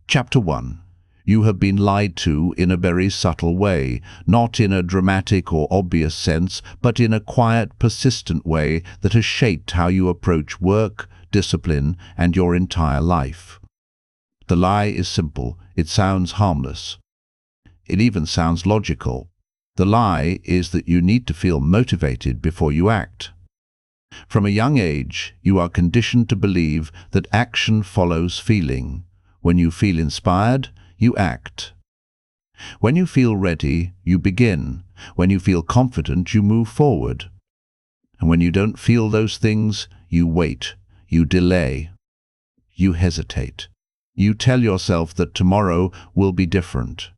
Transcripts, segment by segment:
Chapter 1. You have been lied to in a very subtle way, not in a dramatic or obvious sense, but in a quiet, persistent way that has shaped how you approach work, discipline, and your entire life. The lie is simple. It sounds harmless. It even sounds logical. The lie is that you need to feel motivated before you act. From a young age, you are conditioned to believe that action follows feeling. When you feel inspired, you act. When you feel ready, you begin. When you feel confident, you move forward. And when you don't feel those things, you wait, you delay, you hesitate. You tell yourself that tomorrow will be different.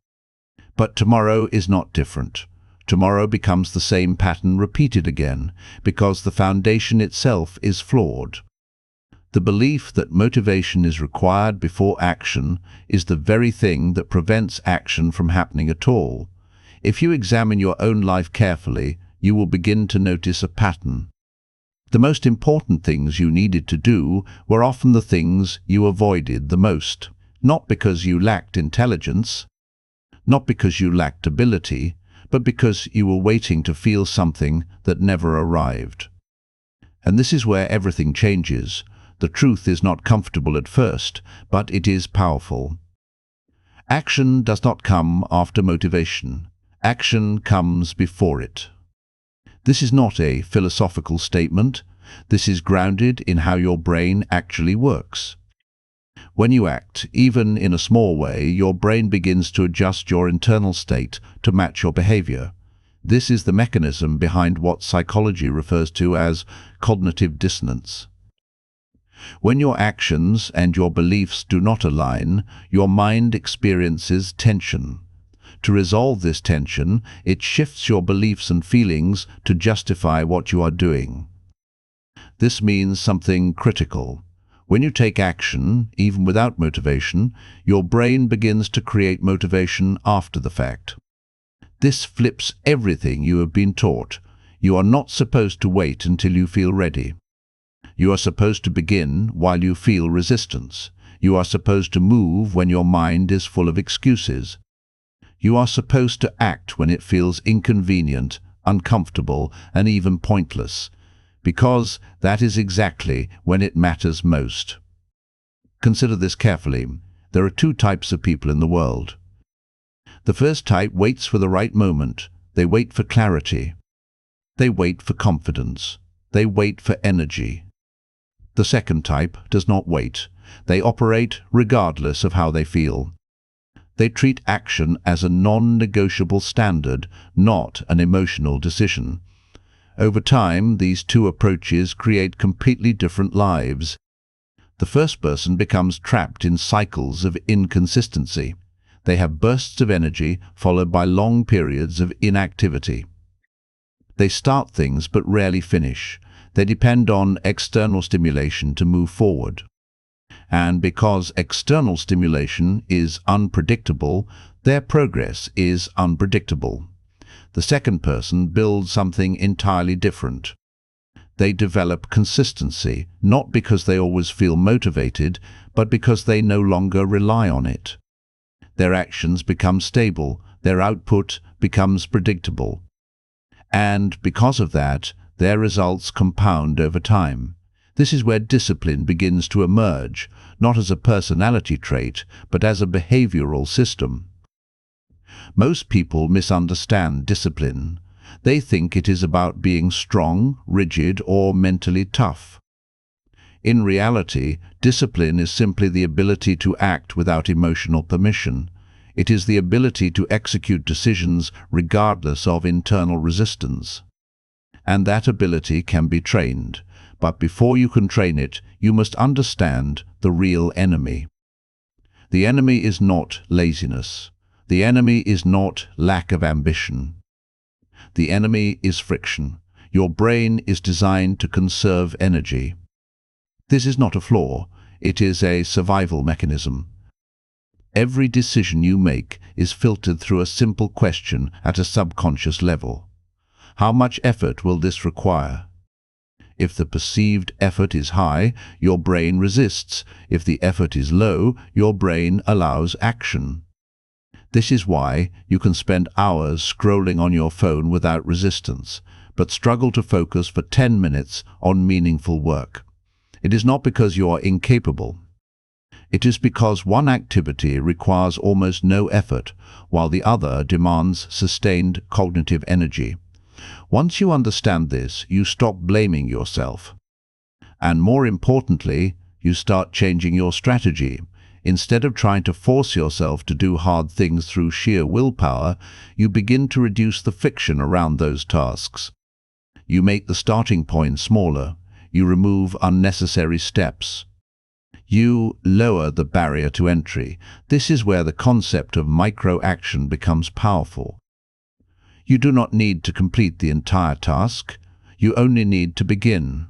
But tomorrow is not different. Tomorrow becomes the same pattern repeated again, because the foundation itself is flawed. The belief that motivation is required before action is the very thing that prevents action from happening at all. If you examine your own life carefully, you will begin to notice a pattern. The most important things you needed to do were often the things you avoided the most, not because you lacked intelligence, not because you lacked ability, but because you were waiting to feel something that never arrived. And this is where everything changes. The truth is not comfortable at first, but it is powerful. Action does not come after motivation. Action comes before it. This is not a philosophical statement. This is grounded in how your brain actually works. When you act, even in a small way, your brain begins to adjust your internal state to match your behavior. This is the mechanism behind what psychology refers to as cognitive dissonance. When your actions and your beliefs do not align, your mind experiences tension. To resolve this tension, it shifts your beliefs and feelings to justify what you are doing. This means something critical. When you take action, even without motivation, your brain begins to create motivation after the fact. This flips everything you have been taught. You are not supposed to wait until you feel ready. You are supposed to begin while you feel resistance. You are supposed to move when your mind is full of excuses. You are supposed to act when it feels inconvenient, uncomfortable, and even pointless, because that is exactly when it matters most. Consider this carefully. There are two types of people in the world. The first type waits for the right moment. They wait for clarity. They wait for confidence. They wait for energy. The second type does not wait. They operate regardless of how they feel. They treat action as a non-negotiable standard, not an emotional decision. Over time, these two approaches create completely different lives. The first person becomes trapped in cycles of inconsistency. They have bursts of energy followed by long periods of inactivity. They start things but rarely finish. They depend on external stimulation to move forward. And because external stimulation is unpredictable, their progress is unpredictable. The second person builds something entirely different. They develop consistency, not because they always feel motivated, but because they no longer rely on it. Their actions become stable, their output becomes predictable. And because of that, their results compound over time. This is where discipline begins to emerge, not as a personality trait, but as a behavioral system. Most people misunderstand discipline. They think it is about being strong, rigid, or mentally tough. In reality, discipline is simply the ability to act without emotional permission. It is the ability to execute decisions regardless of internal resistance. And that ability can be trained. But before you can train it, you must understand the real enemy. The enemy is not laziness. The enemy is not lack of ambition. The enemy is friction. Your brain is designed to conserve energy. This is not a flaw. It is a survival mechanism. Every decision you make is filtered through a simple question at a subconscious level. How much effort will this require? If the perceived effort is high, your brain resists. If the effort is low, your brain allows action. This is why you can spend hours scrolling on your phone without resistance, but struggle to focus for 10 minutes on meaningful work. It is not because you are incapable. It is because one activity requires almost no effort, while the other demands sustained cognitive energy. Once you understand this, you stop blaming yourself. And more importantly, you start changing your strategy. Instead of trying to force yourself to do hard things through sheer willpower, you begin to reduce the friction around those tasks. You make the starting point smaller. You remove unnecessary steps. You lower the barrier to entry. This is where the concept of micro-action becomes powerful. You do not need to complete the entire task. You only need to begin.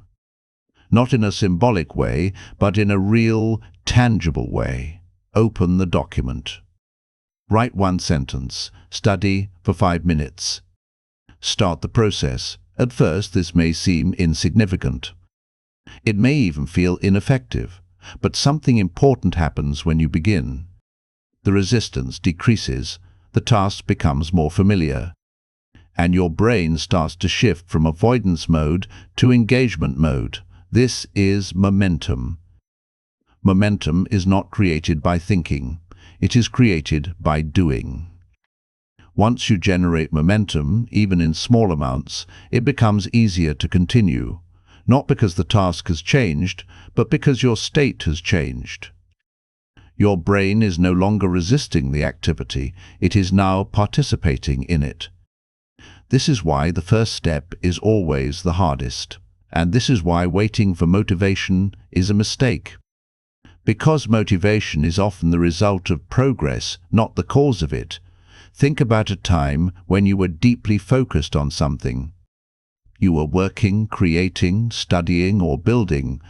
Not in a symbolic way, but in a real, tangible way. Open the document. Write one sentence. Study for 5 minutes. Start the process. At first, this may seem insignificant. It may even feel ineffective, but something important happens when you begin. The resistance decreases, the task becomes more familiar, and your brain starts to shift from avoidance mode to engagement mode. This is momentum. Momentum is not created by thinking. It is created by doing. Once you generate momentum, even in small amounts, it becomes easier to continue, not because the task has changed, but because your state has changed. Your brain is no longer resisting the activity, it is now participating in it. This is why the first step is always the hardest, and this is why waiting for motivation is a mistake. Because motivation is often the result of progress, not the cause of it. Think about a time when you were deeply focused on something. You were working, creating, studying, or building.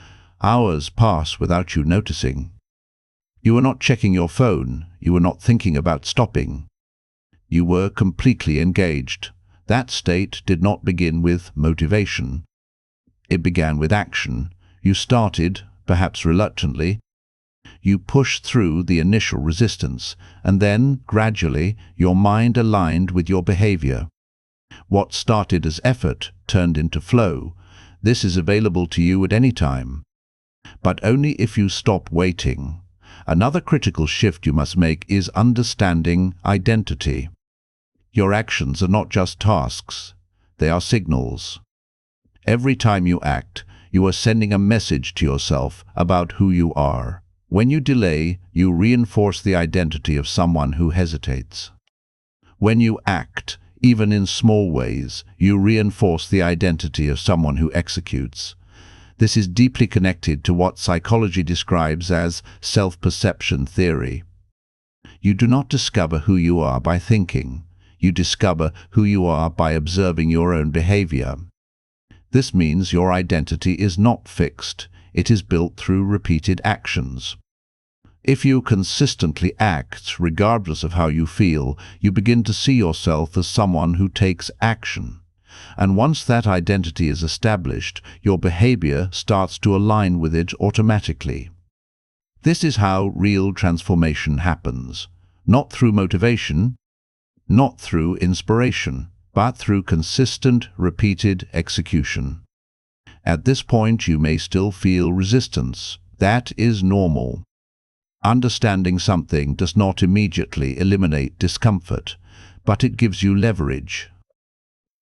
Hours pass without you noticing. You were not checking your phone. You were not thinking about stopping. You were completely engaged. That state did not begin with motivation. It began with action. You started, perhaps reluctantly. You pushed through the initial resistance, and then, gradually, your mind aligned with your behavior. What started as effort turned into flow. This is available to you at any time, but only if you stop waiting. Another critical shift you must make is understanding identity. Your actions are not just tasks, they are signals. Every time you act, you are sending a message to yourself about who you are. When you delay, you reinforce the identity of someone who hesitates. When you act, even in small ways, you reinforce the identity of someone who executes. This is deeply connected to what psychology describes as self-perception theory. You do not discover who you are by thinking. You discover who you are by observing your own behavior. This means your identity is not fixed. It is built through repeated actions. If you consistently act, regardless of how you feel, you begin to see yourself as someone who takes action. And once that identity is established, your behavior starts to align with it automatically. This is how real transformation happens. Not through motivation, not through inspiration, but through consistent, repeated execution. At this point, you may still feel resistance. That is normal. Understanding something does not immediately eliminate discomfort, but it gives you leverage.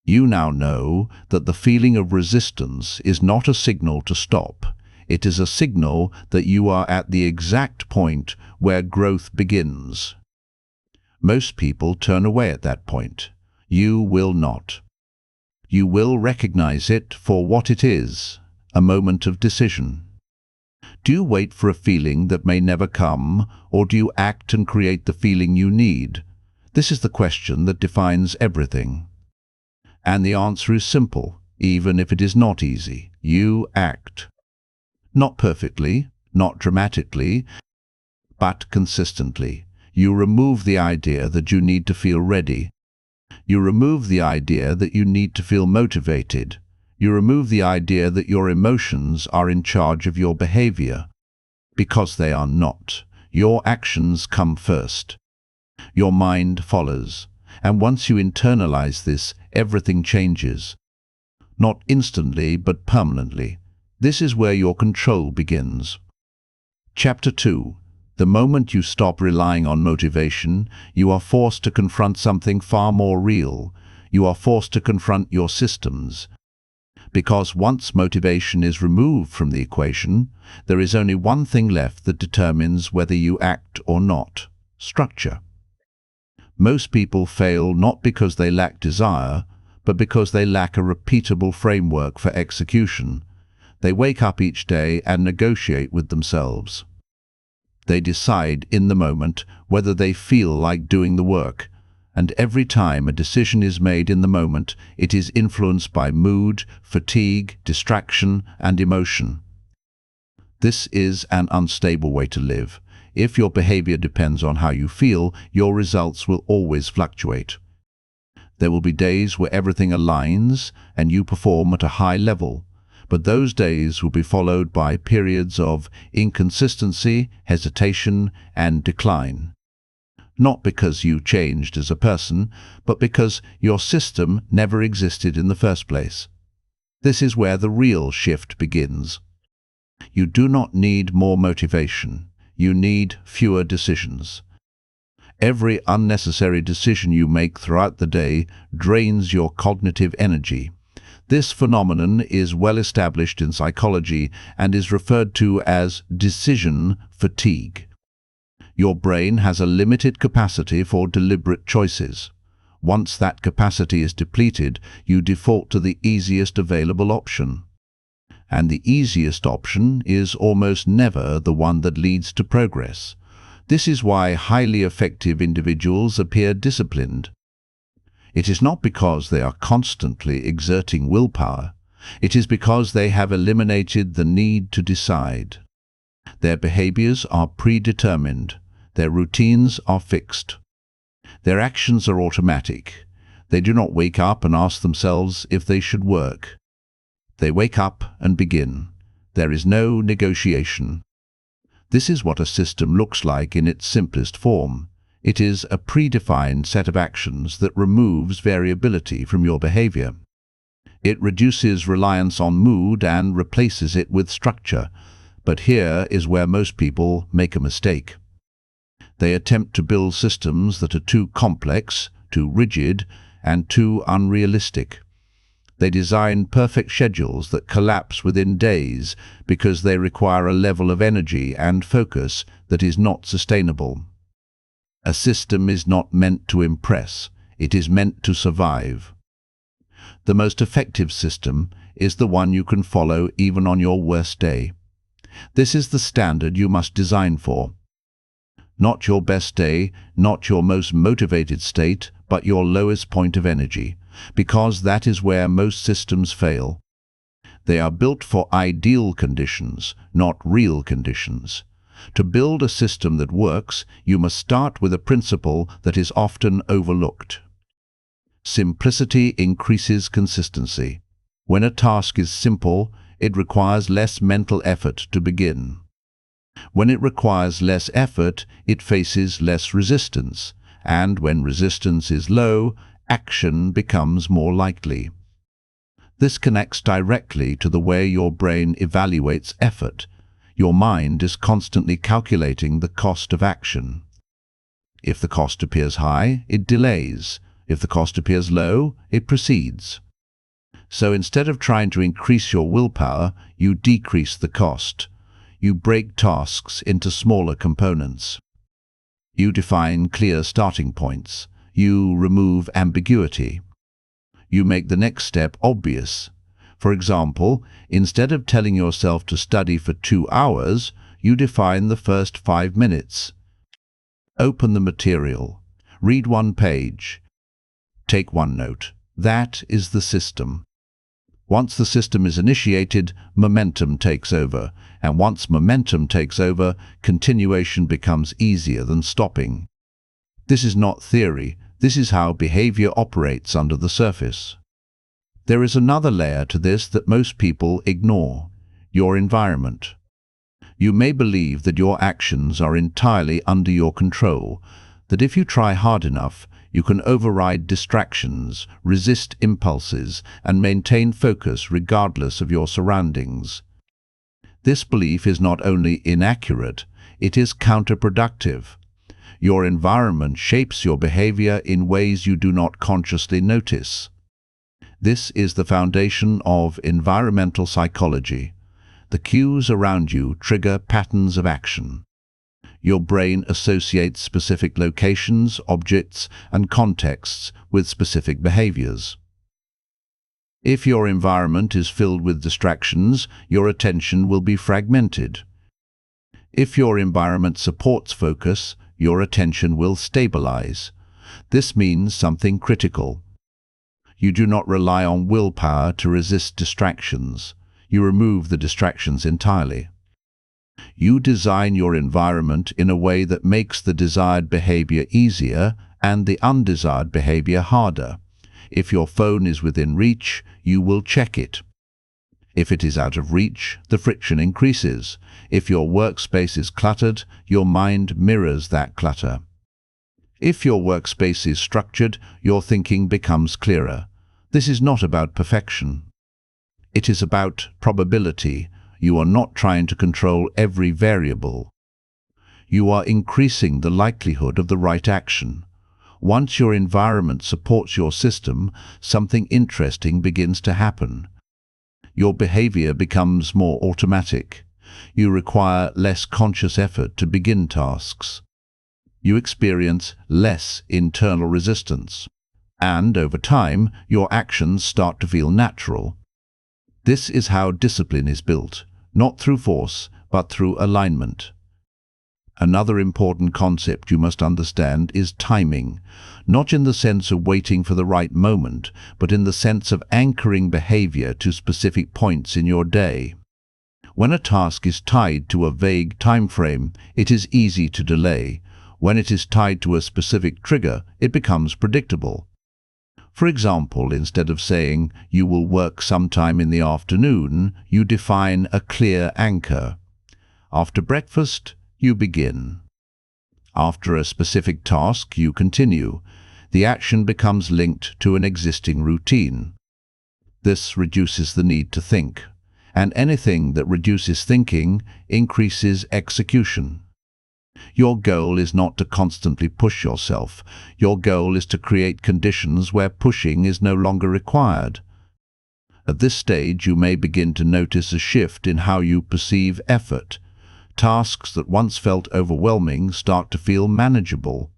You now know that the feeling of resistance is not a signal to stop. It is a signal that you are at the exact point where growth begins. Most people turn away at that point. You will not. You will recognize it for what it is, a moment of decision. Do you wait for a feeling that may never come, or do you act and create the feeling you need? This is the question that defines everything. And the answer is simple, even if it is not easy. You act. Not perfectly, not dramatically, but consistently. You remove the idea that you need to feel ready. You remove the idea that you need to feel motivated. You remove the idea that your emotions are in charge of your behavior, because they are not. Your actions come first. Your mind follows. And once you internalize this, everything changes. Not instantly, but permanently. This is where your control begins. Chapter 2. The moment you stop relying on motivation, you are forced to confront something far more real. You are forced to confront your systems. Because once motivation is removed from the equation, there is only one thing left that determines whether you act or not: structure. Most people fail not because they lack desire, but because they lack a repeatable framework for execution. They wake up each day and negotiate with themselves. They decide in the moment whether they feel like doing the work, and every time a decision is made in the moment, it is influenced by mood, fatigue, distraction, and emotion. This is an unstable way to live. If your behavior depends on how you feel, your results will always fluctuate. There will be days where everything aligns and you perform at a high level, but those days will be followed by periods of inconsistency, hesitation, and decline. Not because you changed as a person, but because your system never existed in the first place. This is where the real shift begins. You do not need more motivation. You need fewer decisions. Every unnecessary decision you make throughout the day drains your cognitive energy. This phenomenon is well established in psychology and is referred to as decision fatigue. Your brain has a limited capacity for deliberate choices. Once that capacity is depleted, you default to the easiest available option. And the easiest option is almost never the one that leads to progress. This is why highly effective individuals appear disciplined. It is not because they are constantly exerting willpower. It is because they have eliminated the need to decide. Their behaviors are predetermined. Their routines are fixed. Their actions are automatic. They do not wake up and ask themselves if they should work. They wake up and begin. There is no negotiation. This is what a system looks like in its simplest form. It is a predefined set of actions that removes variability from your behavior. It reduces reliance on mood and replaces it with structure. But here is where most people make a mistake. They attempt to build systems that are too complex, too rigid, and too unrealistic. They design perfect schedules that collapse within days because they require a level of energy and focus that is not sustainable. A system is not meant to impress, it is meant to survive. The most effective system is the one you can follow even on your worst day. This is the standard you must design for. Not your best day, not your most motivated state, but your lowest point of energy, because that is where most systems fail. They are built for ideal conditions, not real conditions. To build a system that works, you must start with a principle that is often overlooked. Simplicity increases consistency. When a task is simple, it requires less mental effort to begin. When it requires less effort, it faces less resistance, and when resistance is low, action becomes more likely. This connects directly to the way your brain evaluates effort. Your mind is constantly calculating the cost of action. If the cost appears high, it delays. If the cost appears low, it proceeds. So instead of trying to increase your willpower, you decrease the cost. You break tasks into smaller components. You define clear starting points. You remove ambiguity. You make the next step obvious. For example, instead of telling yourself to study for 2 hours, you define the first 5 minutes. Open the material. Read 1 page. Take 1 note. That is the system. Once the system is initiated, momentum takes over. And once momentum takes over, continuation becomes easier than stopping. This is not theory. This is how behavior operates under the surface. There is another layer to this that most people ignore: your environment. You may believe that your actions are entirely under your control, that if you try hard enough, you can override distractions, resist impulses, and maintain focus regardless of your surroundings. This belief is not only inaccurate, it is counterproductive. Your environment shapes your behavior in ways you do not consciously notice. This is the foundation of environmental psychology. The cues around you trigger patterns of action. Your brain associates specific locations, objects, and contexts with specific behaviors. If your environment is filled with distractions, your attention will be fragmented. If your environment supports focus, your attention will stabilize. This means something critical. You do not rely on willpower to resist distractions. You remove the distractions entirely. You design your environment in a way that makes the desired behavior easier and the undesired behavior harder. If your phone is within reach, you will check it. If it is out of reach, the friction increases. If your workspace is cluttered, your mind mirrors that clutter. If your workspace is structured, your thinking becomes clearer. This is not about perfection. It is about probability. You are not trying to control every variable. You are increasing the likelihood of the right action. Once your environment supports your system, something interesting begins to happen. Your behavior becomes more automatic. You require less conscious effort to begin tasks. You experience less internal resistance. And over time, your actions start to feel natural. This is how discipline is built, not through force, but through alignment. Another important concept you must understand is timing, not in the sense of waiting for the right moment, but in the sense of anchoring behavior to specific points in your day. When a task is tied to a vague time frame, it is easy to delay. When it is tied to a specific trigger, it becomes predictable. For example, instead of saying, "You will work sometime in the afternoon," you define a clear anchor. After breakfast, you begin. After a specific task, you continue. The action becomes linked to an existing routine. This reduces the need to think, and anything that reduces thinking increases execution. Your goal is not to constantly push yourself. Your goal is to create conditions where pushing is no longer required. At this stage, you may begin to notice a shift in how you perceive effort. Tasks that once felt overwhelming start to feel manageable.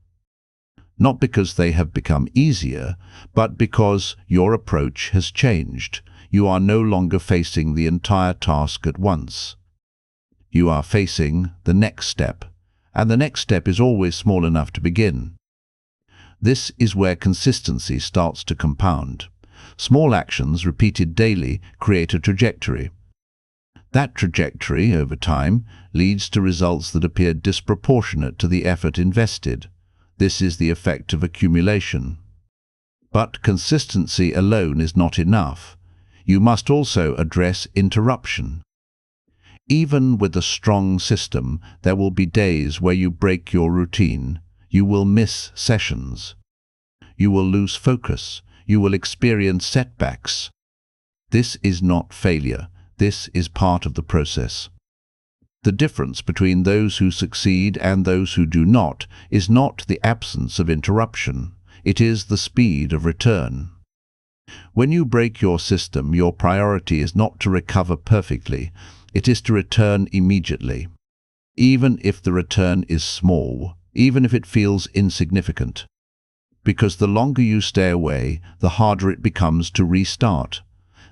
Not because they have become easier, but because your approach has changed. You are no longer facing the entire task at once. You are facing the next step. And the next step is always small enough to begin. This is where consistency starts to compound. Small actions repeated daily create a trajectory. That trajectory, over time, leads to results that appear disproportionate to the effort invested. This is the effect of accumulation. But consistency alone is not enough. You must also address interruption. Even with a strong system, there will be days where you break your routine. You will miss sessions. You will lose focus. You will experience setbacks. This is not failure. This is part of the process. The difference between those who succeed and those who do not is not the absence of interruption. It is the speed of return. When you break your system, your priority is not to recover perfectly. It is to return immediately. Even if the return is small, even if it feels insignificant. Because the longer you stay away, the harder it becomes to restart.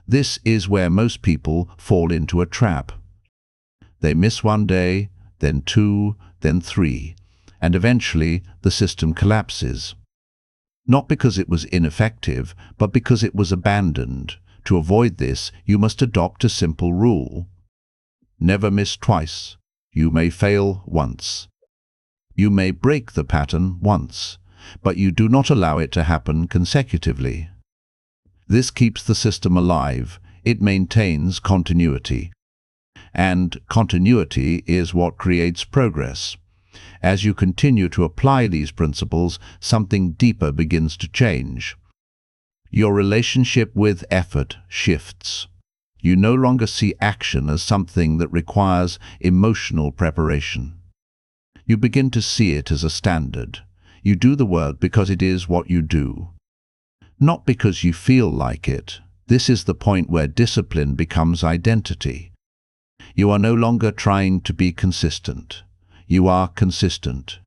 This is where most people fall into a trap. They miss one day, then two, then three, and eventually the system collapses. Not because it was ineffective, but because it was abandoned. To avoid this, you must adopt a simple rule. Never miss twice. You may fail once. You may break the pattern once, but you do not allow it to happen consecutively. This keeps the system alive. It maintains continuity. And continuity is what creates progress. As you continue to apply these principles, something deeper begins to change. Your relationship with effort shifts. You no longer see action as something that requires emotional preparation. You begin to see it as a standard. You do the work because it is what you do, not because you feel like it. This is the point where discipline becomes identity. You are no longer trying to be consistent. You are consistent.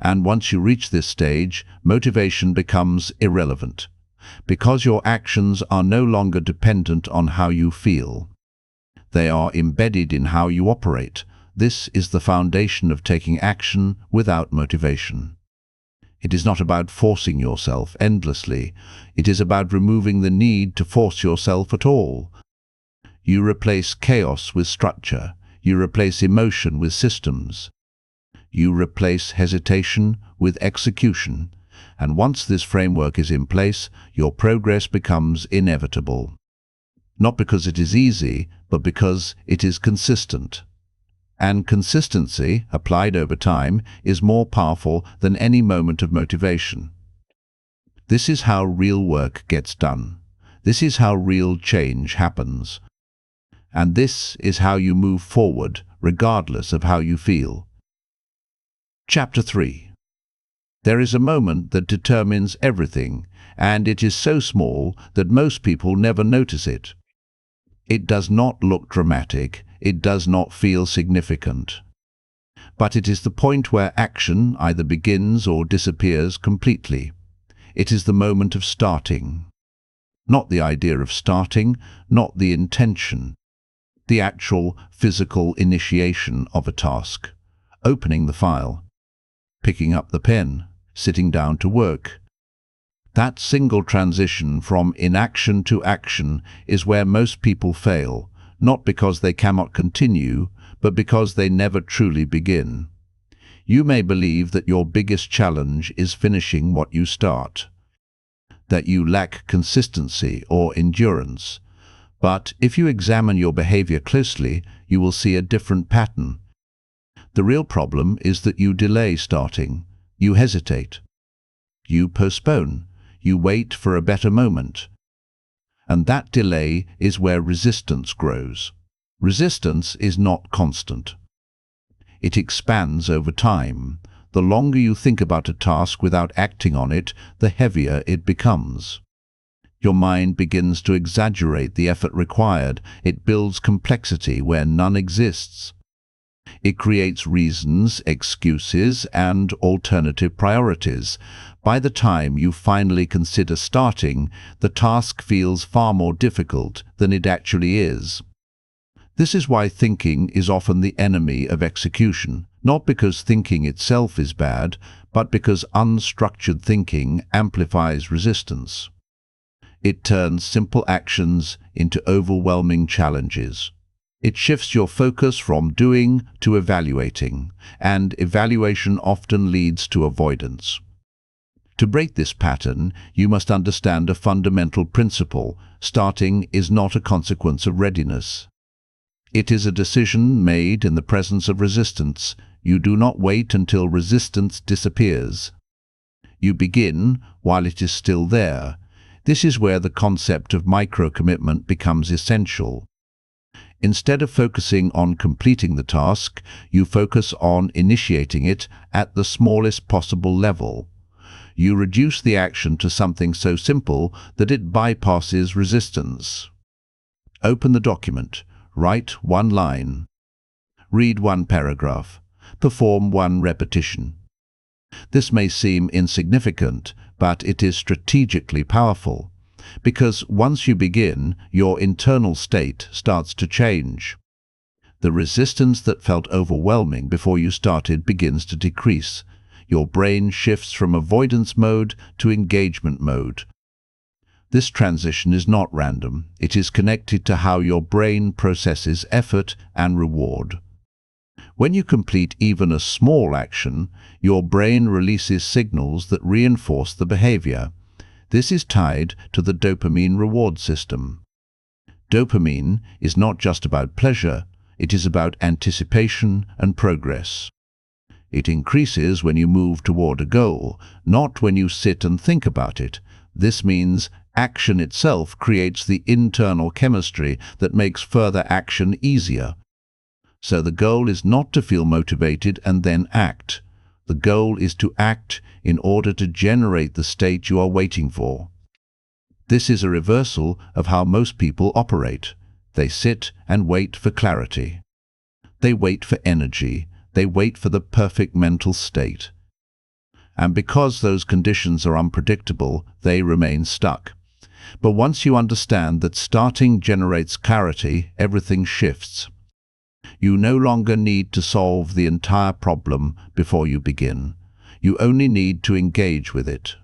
And once you reach this stage, motivation becomes irrelevant, because your actions are no longer dependent on how you feel. They are embedded in how you operate. This is the foundation of taking action without motivation. It is not about forcing yourself endlessly. It is about removing the need to force yourself at all. You replace chaos with structure. You replace emotion with systems. You replace hesitation with execution. And once this framework is in place, your progress becomes inevitable. Not because it is easy, but because it is consistent. And consistency, applied over time, is more powerful than any moment of motivation. This is how real work gets done. This is how real change happens. And this is how you move forward, regardless of how you feel. Chapter 3. There is a moment that determines everything, and it is so small that most people never notice it. It does not look dramatic. It does not feel significant. But it is the point where action either begins or disappears completely. It is the moment of starting. Not the idea of starting, not the intention. The actual physical initiation of a task. Opening the file. Picking up the pen. Sitting down to work. That single transition from inaction to action is where most people fail, not because they cannot continue, but because they never truly begin. You may believe that your biggest challenge is finishing what you start, that you lack consistency or endurance. But if you examine your behavior closely, you will see a different pattern. The real problem is that you delay starting. You hesitate. You postpone. You wait for a better moment. And that delay is where resistance grows. Resistance is not constant. It expands over time. The longer you think about a task without acting on it, the heavier it becomes. Your mind begins to exaggerate the effort required. It builds complexity where none exists. It creates reasons, excuses, and alternative priorities. By the time you finally consider starting, the task feels far more difficult than it actually is. This is why thinking is often the enemy of execution, not because thinking itself is bad, but because unstructured thinking amplifies resistance. It turns simple actions into overwhelming challenges. It shifts your focus from doing to evaluating, and evaluation often leads to avoidance. To break this pattern, you must understand a fundamental principle. Starting is not a consequence of readiness. It is a decision made in the presence of resistance. You do not wait until resistance disappears. You begin while it is still there. This is where the concept of micro-commitment becomes essential. Instead of focusing on completing the task, you focus on initiating it at the smallest possible level. You reduce the action to something so simple that it bypasses resistance. Open the document. Write one line. Read one paragraph. Perform one repetition. This may seem insignificant, but it is strategically powerful. Because once you begin, your internal state starts to change. The resistance that felt overwhelming before you started begins to decrease. Your brain shifts from avoidance mode to engagement mode. This transition is not random. It is connected to how your brain processes effort and reward. When you complete even a small action, your brain releases signals that reinforce the behavior. This is tied to the dopamine reward system. Dopamine is not just about pleasure, it is about anticipation and progress. It increases when you move toward a goal, not when you sit and think about it. This means action itself creates the internal chemistry that makes further action easier. So the goal is not to feel motivated and then act. The goal is to act in order to generate the state you are waiting for. This is a reversal of how most people operate. They sit and wait for clarity. They wait for energy. They wait for the perfect mental state. And because those conditions are unpredictable, they remain stuck. But once you understand that starting generates clarity, everything shifts. You no longer need to solve the entire problem before you begin. You only need to engage with it.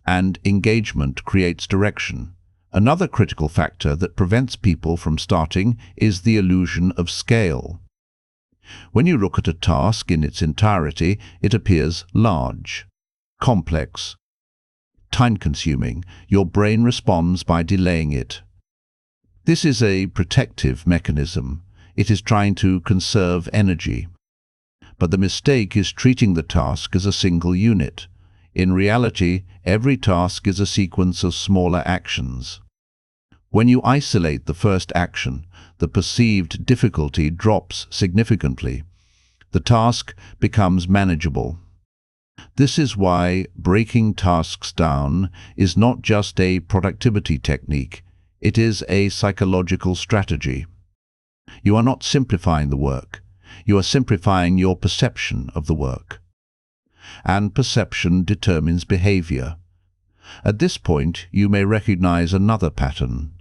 And engagement creates direction. Another critical factor that prevents people from starting is the illusion of scale. When you look at a task in its entirety, it appears large, complex, time-consuming. Your brain responds by delaying it. This is a protective mechanism. It is trying to conserve energy. But the mistake is treating the task as a single unit. In reality, every task is a sequence of smaller actions. When you isolate the first action, the perceived difficulty drops significantly. The task becomes manageable. This is why breaking tasks down is not just a productivity technique, it is a psychological strategy. You are not simplifying the work, you are simplifying your perception of the work. And perception determines behavior. At this point, you may recognize another pattern.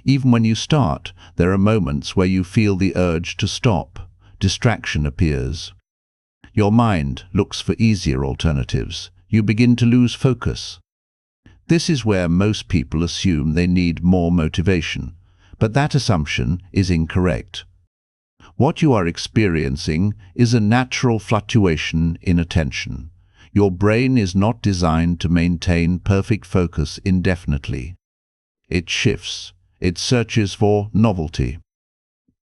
Even when you start, there are moments where you feel the urge to stop. Distraction appears. Your mind looks for easier alternatives. You begin to lose focus. This is where most people assume they need more motivation, but that assumption is incorrect. What you are experiencing is a natural fluctuation in attention. Your brain is not designed to maintain perfect focus indefinitely. It shifts. It searches for novelty.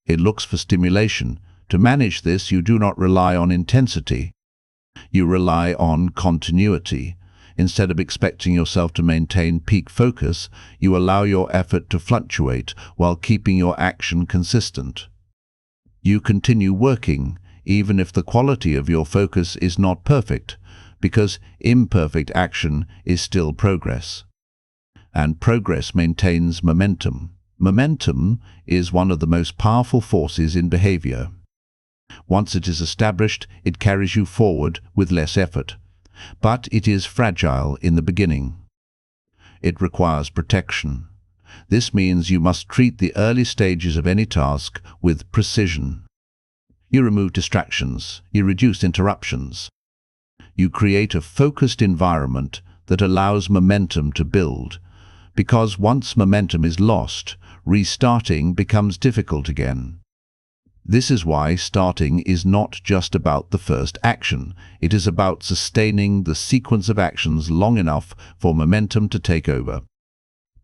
It looks for stimulation. To manage this, you do not rely on intensity. You rely on continuity. Instead of expecting yourself to maintain peak focus, you allow your effort to fluctuate while keeping your action consistent. You continue working, even if the quality of your focus is not perfect, because imperfect action is still progress. And progress maintains momentum. Momentum is one of the most powerful forces in behavior. Once it is established, it carries you forward with less effort. But it is fragile in the beginning. It requires protection. This means you must treat the early stages of any task with precision. You remove distractions. You reduce interruptions. You create a focused environment that allows momentum to build. Because once momentum is lost, restarting becomes difficult again. This is why starting is not just about the first action. It is about sustaining the sequence of actions long enough for momentum to take over.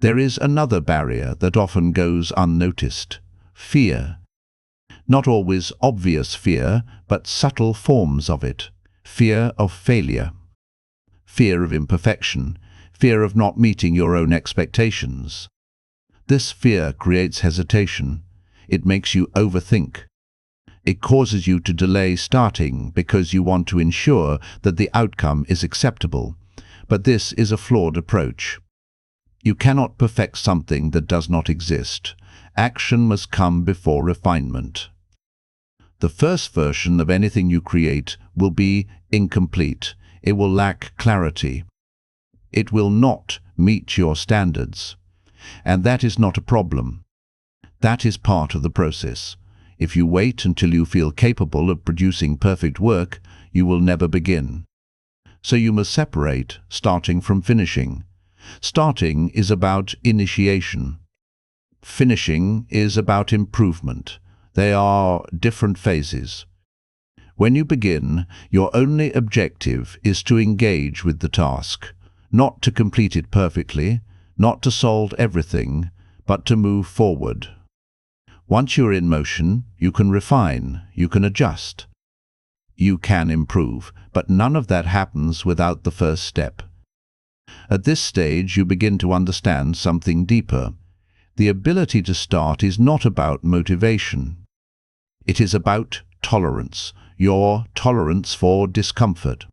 There is another barrier that often goes unnoticed: fear. Not always obvious fear, but subtle forms of it. Fear of failure. Fear of imperfection. Fear of not meeting your own expectations. This fear creates hesitation. It makes you overthink. It causes you to delay starting because you want to ensure that the outcome is acceptable. But this is a flawed approach. You cannot perfect something that does not exist. Action must come before refinement. The first version of anything you create will be incomplete. It will lack clarity. It will not meet your standards. And that is not a problem. That is part of the process. If you wait until you feel capable of producing perfect work, you will never begin. So you must separate starting from finishing. Starting is about initiation. Finishing is about improvement. They are different phases. When you begin, your only objective is to engage with the task. Not to complete it perfectly, not to solve everything, but to move forward. Once you're in motion, you can refine, you can adjust. You can improve, but none of that happens without the first step. At this stage, you begin to understand something deeper. The ability to start is not about motivation. It is about tolerance, your tolerance for discomfort.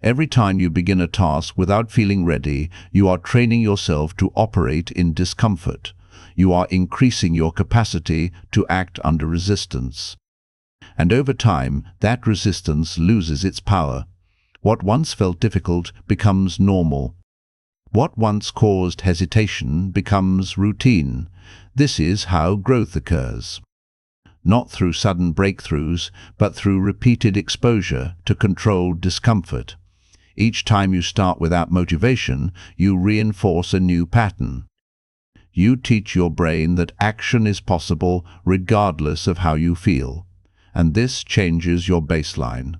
Every time you begin a task without feeling ready, you are training yourself to operate in discomfort. You are increasing your capacity to act under resistance. And over time, that resistance loses its power. What once felt difficult becomes normal. What once caused hesitation becomes routine. This is how growth occurs. Not through sudden breakthroughs, but through repeated exposure to controlled discomfort. Each time you start without motivation, you reinforce a new pattern. You teach your brain that action is possible regardless of how you feel, and this changes your baseline.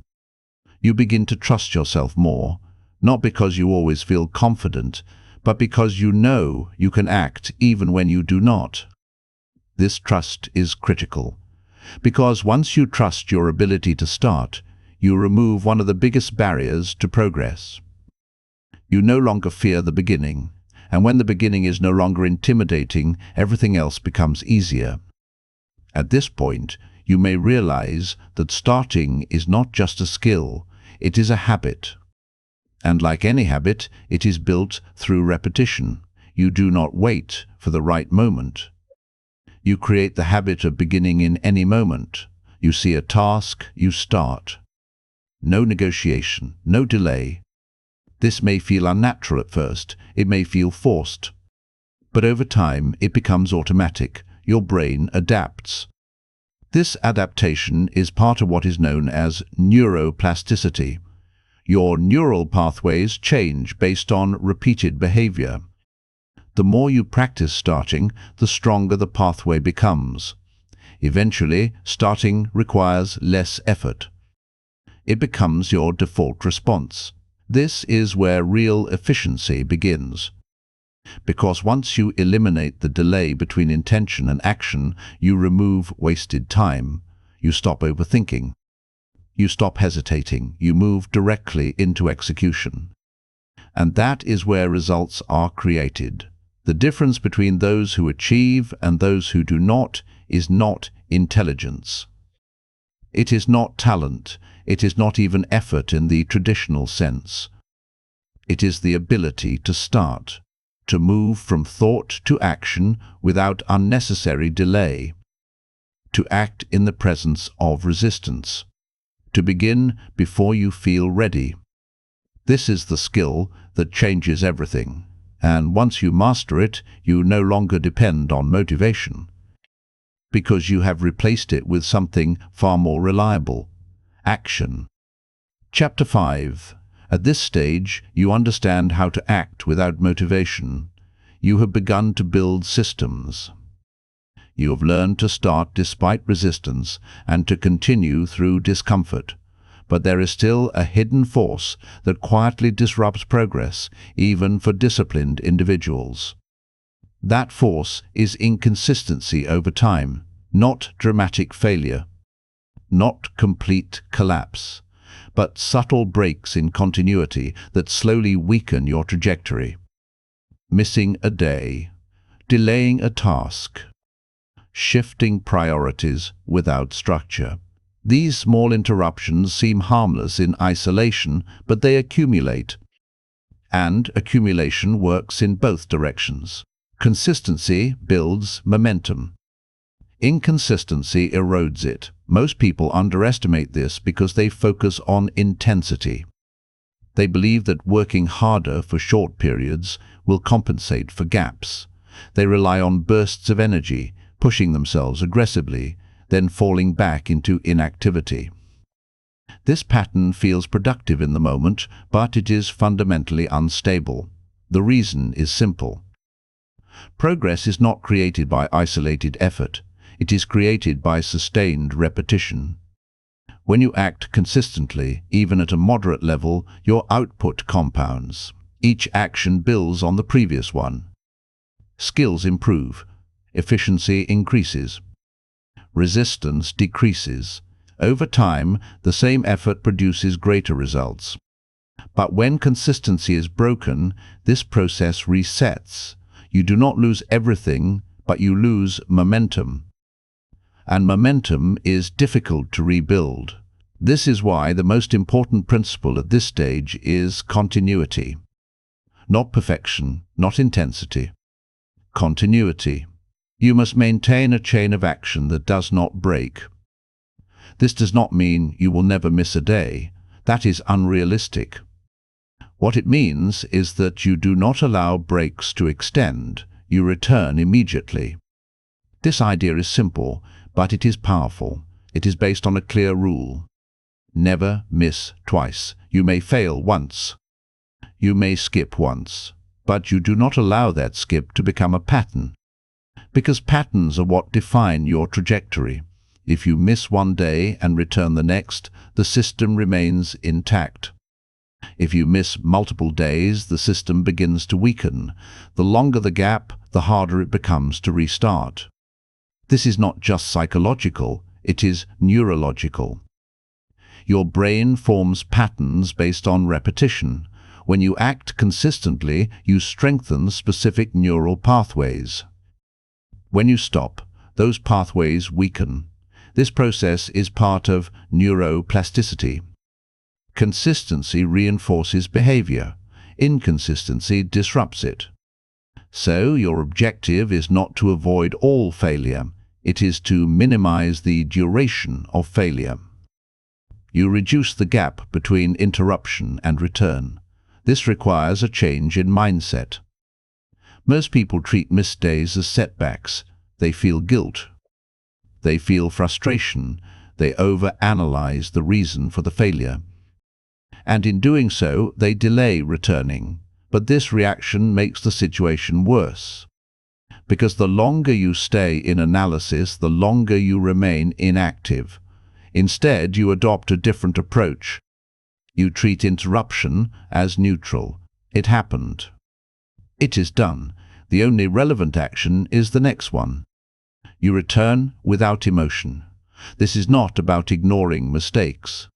You begin to trust yourself more, not because you always feel confident, but because you know you can act even when you do not. This trust is critical, because once you trust your ability to start, you remove one of the biggest barriers to progress. You no longer fear the beginning, and when the beginning is no longer intimidating, everything else becomes easier. At this point, you may realize that starting is not just a skill, it is a habit. And like any habit, it is built through repetition. You do not wait for the right moment. You create the habit of beginning in any moment. You see a task, you start. No negotiation, no delay. This may feel unnatural at first, it may feel forced. But over time, it becomes automatic. Your brain adapts. This adaptation is part of what is known as neuroplasticity. Your neural pathways change based on repeated behavior. The more you practice starting, the stronger the pathway becomes. Eventually, starting requires less effort. It becomes your default response. This is where real efficiency begins. Because once you eliminate the delay between intention and action, you remove wasted time. You stop overthinking. You stop hesitating. You move directly into execution. And that is where results are created. The difference between those who achieve and those who do not is not intelligence. It is not talent. It is not even effort in the traditional sense. It is the ability to start, to move from thought to action without unnecessary delay, to act in the presence of resistance, to begin before you feel ready. This is the skill that changes everything, and once you master it, you no longer depend on motivation, because you have replaced it with something far more reliable: action. Chapter 5. At this stage, you understand how to act without motivation. You have begun to build systems. You have learned to start despite resistance and to continue through discomfort. But there is still a hidden force that quietly disrupts progress, even for disciplined individuals. That force is inconsistency over time, not dramatic failure, not complete collapse, but subtle breaks in continuity that slowly weaken your trajectory. Missing a day, delaying a task, shifting priorities without structure. These small interruptions seem harmless in isolation, but they accumulate. And accumulation works in both directions. Consistency builds momentum. Inconsistency erodes it. Most people underestimate this because they focus on intensity. They believe that working harder for short periods will compensate for gaps. They rely on bursts of energy, pushing themselves aggressively, then falling back into inactivity. This pattern feels productive in the moment, but it is fundamentally unstable. The reason is simple. Progress is not created by isolated effort. It is created by sustained repetition. When you act consistently, even at a moderate level, your output compounds. Each action builds on the previous one. Skills improve. Efficiency increases. Resistance decreases. Over time, the same effort produces greater results. But when consistency is broken, this process resets. You do not lose everything, but you lose momentum. And momentum is difficult to rebuild. This is why the most important principle at this stage is continuity. Not perfection, not intensity. Continuity. You must maintain a chain of action that does not break. This does not mean you will never miss a day. That is unrealistic. What it means is that you do not allow breaks to extend. You return immediately. This idea is simple, but it is powerful. It is based on a clear rule. Never miss twice. You may fail once. You may skip once, but you do not allow that skip to become a pattern. Because patterns are what define your trajectory. If you miss one day and return the next, the system remains intact. If you miss multiple days, the system begins to weaken. The longer the gap, the harder it becomes to restart. This is not just psychological, it is neurological. Your brain forms patterns based on repetition. When you act consistently, you strengthen specific neural pathways. When you stop, those pathways weaken. This process is part of neuroplasticity. Consistency reinforces behavior. Inconsistency disrupts it. So, your objective is not to avoid all failure. It is to minimize the duration of failure. You reduce the gap between interruption and return. This requires a change in mindset. Most people treat missed days as setbacks. They feel guilt. They feel frustration. They overanalyze the reason for the failure. And in doing so, they delay returning. But this reaction makes the situation worse. Because the longer you stay in analysis, the longer you remain inactive. Instead, you adopt a different approach. You treat interruption as neutral. It happened. It is done. The only relevant action is the next one. You return without emotion. This is not about ignoring mistakes.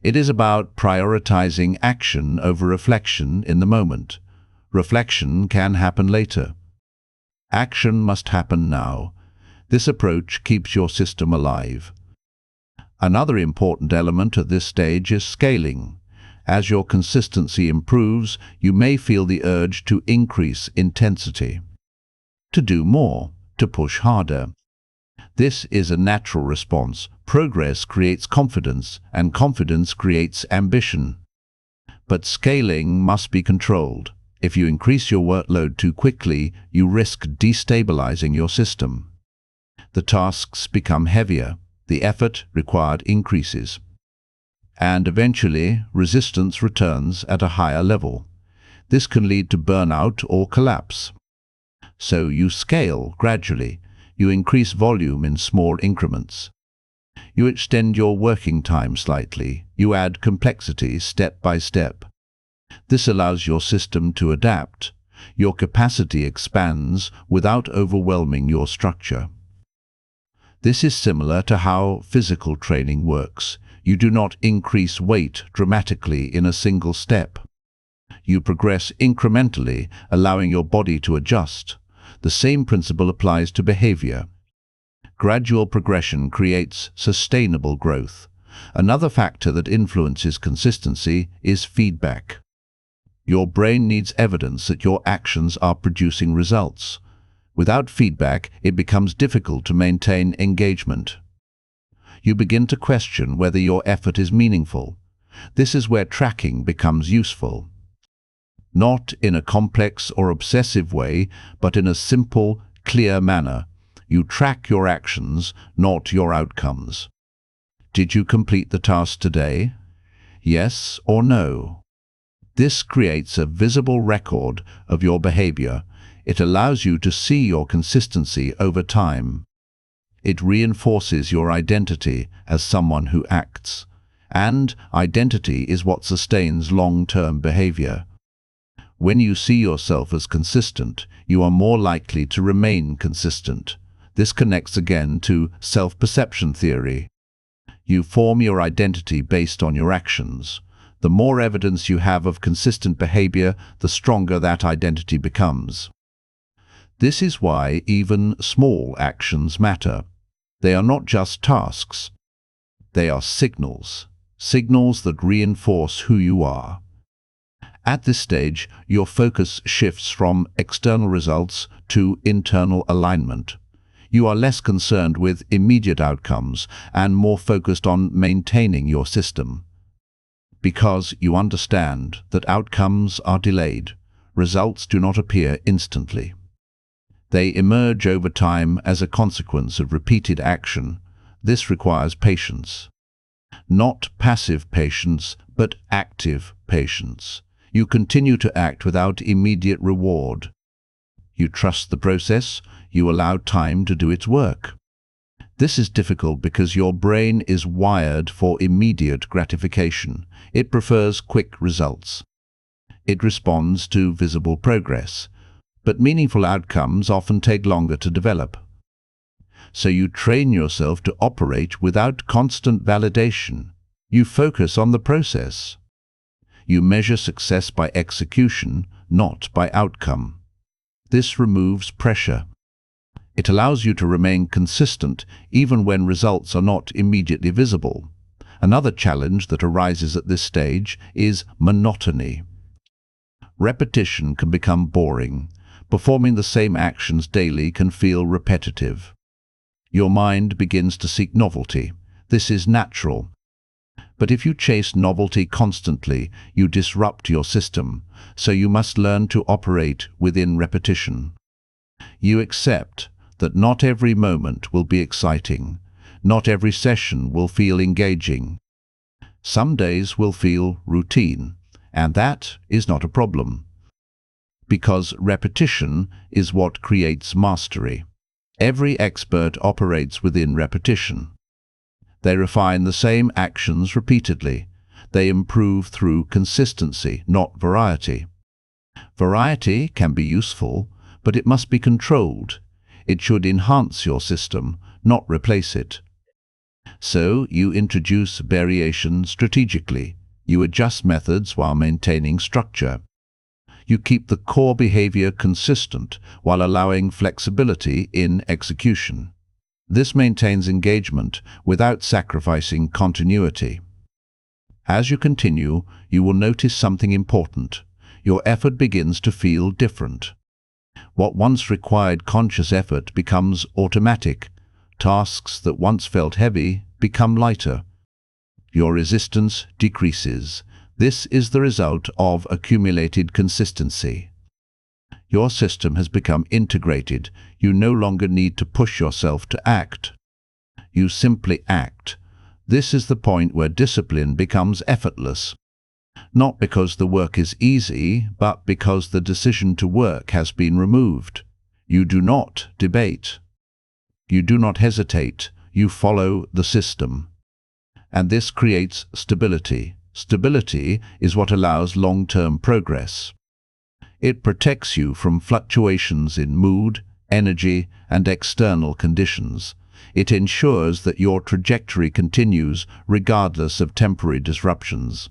It is about prioritizing action over reflection in the moment. Reflection can happen later. Action must happen now. This approach keeps your system alive. Another important element at this stage is scaling. As your consistency improves, you may feel the urge to increase intensity, to do more, to push harder. This is a natural response. Progress creates confidence, and confidence creates ambition. But scaling must be controlled. If you increase your workload too quickly, you risk destabilizing your system. The tasks become heavier. The effort required increases. And eventually, resistance returns at a higher level. This can lead to burnout or collapse. So you scale gradually. You increase volume in small increments. You extend your working time slightly. You add complexity step by step. This allows your system to adapt. Your capacity expands without overwhelming your structure. This is similar to how physical training works. You do not increase weight dramatically in a single step. You progress incrementally, allowing your body to adjust. The same principle applies to behavior. Gradual progression creates sustainable growth. Another factor that influences consistency is feedback. Your brain needs evidence that your actions are producing results. Without feedback, it becomes difficult to maintain engagement. You begin to question whether your effort is meaningful. This is where tracking becomes useful. Not in a complex or obsessive way, but in a simple, clear manner. You track your actions, not your outcomes. Did you complete the task today? Yes or no? This creates a visible record of your behavior. It allows you to see your consistency over time. It reinforces your identity as someone who acts. And identity is what sustains long-term behavior. When you see yourself as consistent, you are more likely to remain consistent. This connects again to self-perception theory. You form your identity based on your actions. The more evidence you have of consistent behavior, the stronger that identity becomes. This is why even small actions matter. They are not just tasks. They are signals that reinforce who you are. At this stage, your focus shifts from external results to internal alignment. You are less concerned with immediate outcomes and more focused on maintaining your system. Because you understand that outcomes are delayed, results do not appear instantly. They emerge over time as a consequence of repeated action. This requires patience. Not passive patience, but active patience. You continue to act without immediate reward. You trust the process, you allow time to do its work. This is difficult because your brain is wired for immediate gratification. It prefers quick results. It responds to visible progress, but meaningful outcomes often take longer to develop. So you train yourself to operate without constant validation. You focus on the process. You measure success by execution, not by outcome. This removes pressure. It allows you to remain consistent even when results are not immediately visible. Another challenge that arises at this stage is monotony. Repetition can become boring. Performing the same actions daily can feel repetitive. Your mind begins to seek novelty. This is natural. But if you chase novelty constantly, you disrupt your system, so you must learn to operate within repetition. You accept that not every moment will be exciting. Not every session will feel engaging. Some days will feel routine, and that is not a problem. Because repetition is what creates mastery. Every expert operates within repetition. They refine the same actions repeatedly. They improve through consistency, not variety. Variety can be useful, but it must be controlled. It should enhance your system, not replace it. So you introduce variation strategically. You adjust methods while maintaining structure. You keep the core behavior consistent while allowing flexibility in execution. This maintains engagement without sacrificing continuity. As you continue, you will notice something important. Your effort begins to feel different. What once required conscious effort becomes automatic. Tasks that once felt heavy become lighter. Your resistance decreases. This is the result of accumulated consistency. Your system has become integrated. You no longer need to push yourself to act. You simply act. This is the point where discipline becomes effortless. Not because the work is easy, but because the decision to work has been removed. You do not debate. You do not hesitate. You follow the system. And this creates stability. Stability is what allows long-term progress. It protects you from fluctuations in mood, energy, and external conditions. It ensures that your trajectory continues regardless of temporary disruptions.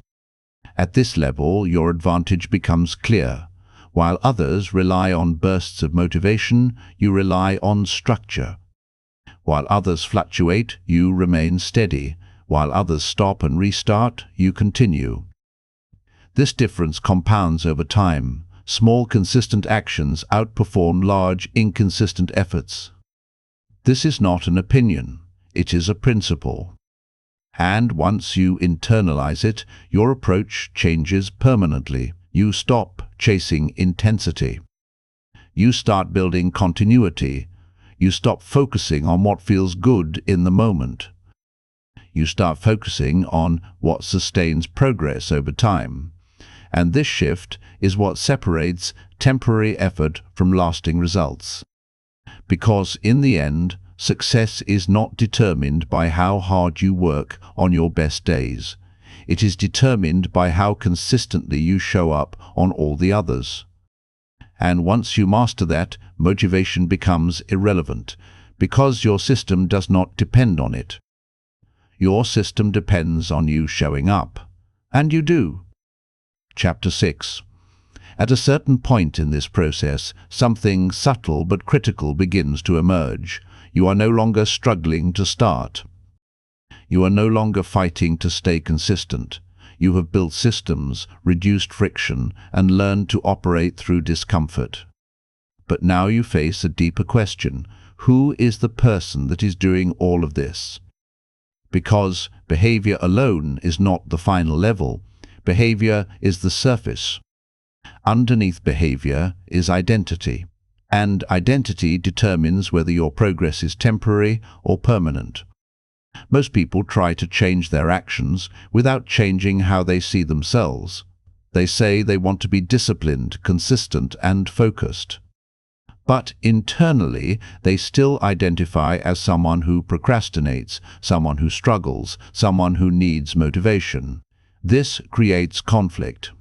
At this level, your advantage becomes clear. While others rely on bursts of motivation, you rely on structure. While others fluctuate, you remain steady. While others stop and restart, you continue. This difference compounds over time. Small, consistent actions outperform large, inconsistent efforts. This is not an opinion. It is a principle. And once you internalize it, your approach changes permanently. You stop chasing intensity. You start building continuity. You stop focusing on what feels good in the moment. You start focusing on what sustains progress over time. And this shift is what separates temporary effort from lasting results. Because in the end, success is not determined by how hard you work on your best days. It is determined by how consistently you show up on all the others. And once you master that, motivation becomes irrelevant, because your system does not depend on it. Your system depends on you showing up. And you do. Chapter 6. At a certain point in this process, something subtle but critical begins to emerge. You are no longer struggling to start. You are no longer fighting to stay consistent. You have built systems, reduced friction, and learned to operate through discomfort. But now you face a deeper question. Who is the person that is doing all of this? Because behavior alone is not the final level. Behavior is the surface. Underneath behavior is identity. And identity determines whether your progress is temporary or permanent. Most people try to change their actions without changing how they see themselves. They say they want to be disciplined, consistent, and focused. But internally, they still identify as someone who procrastinates, someone who struggles, someone who needs motivation. This creates conflict.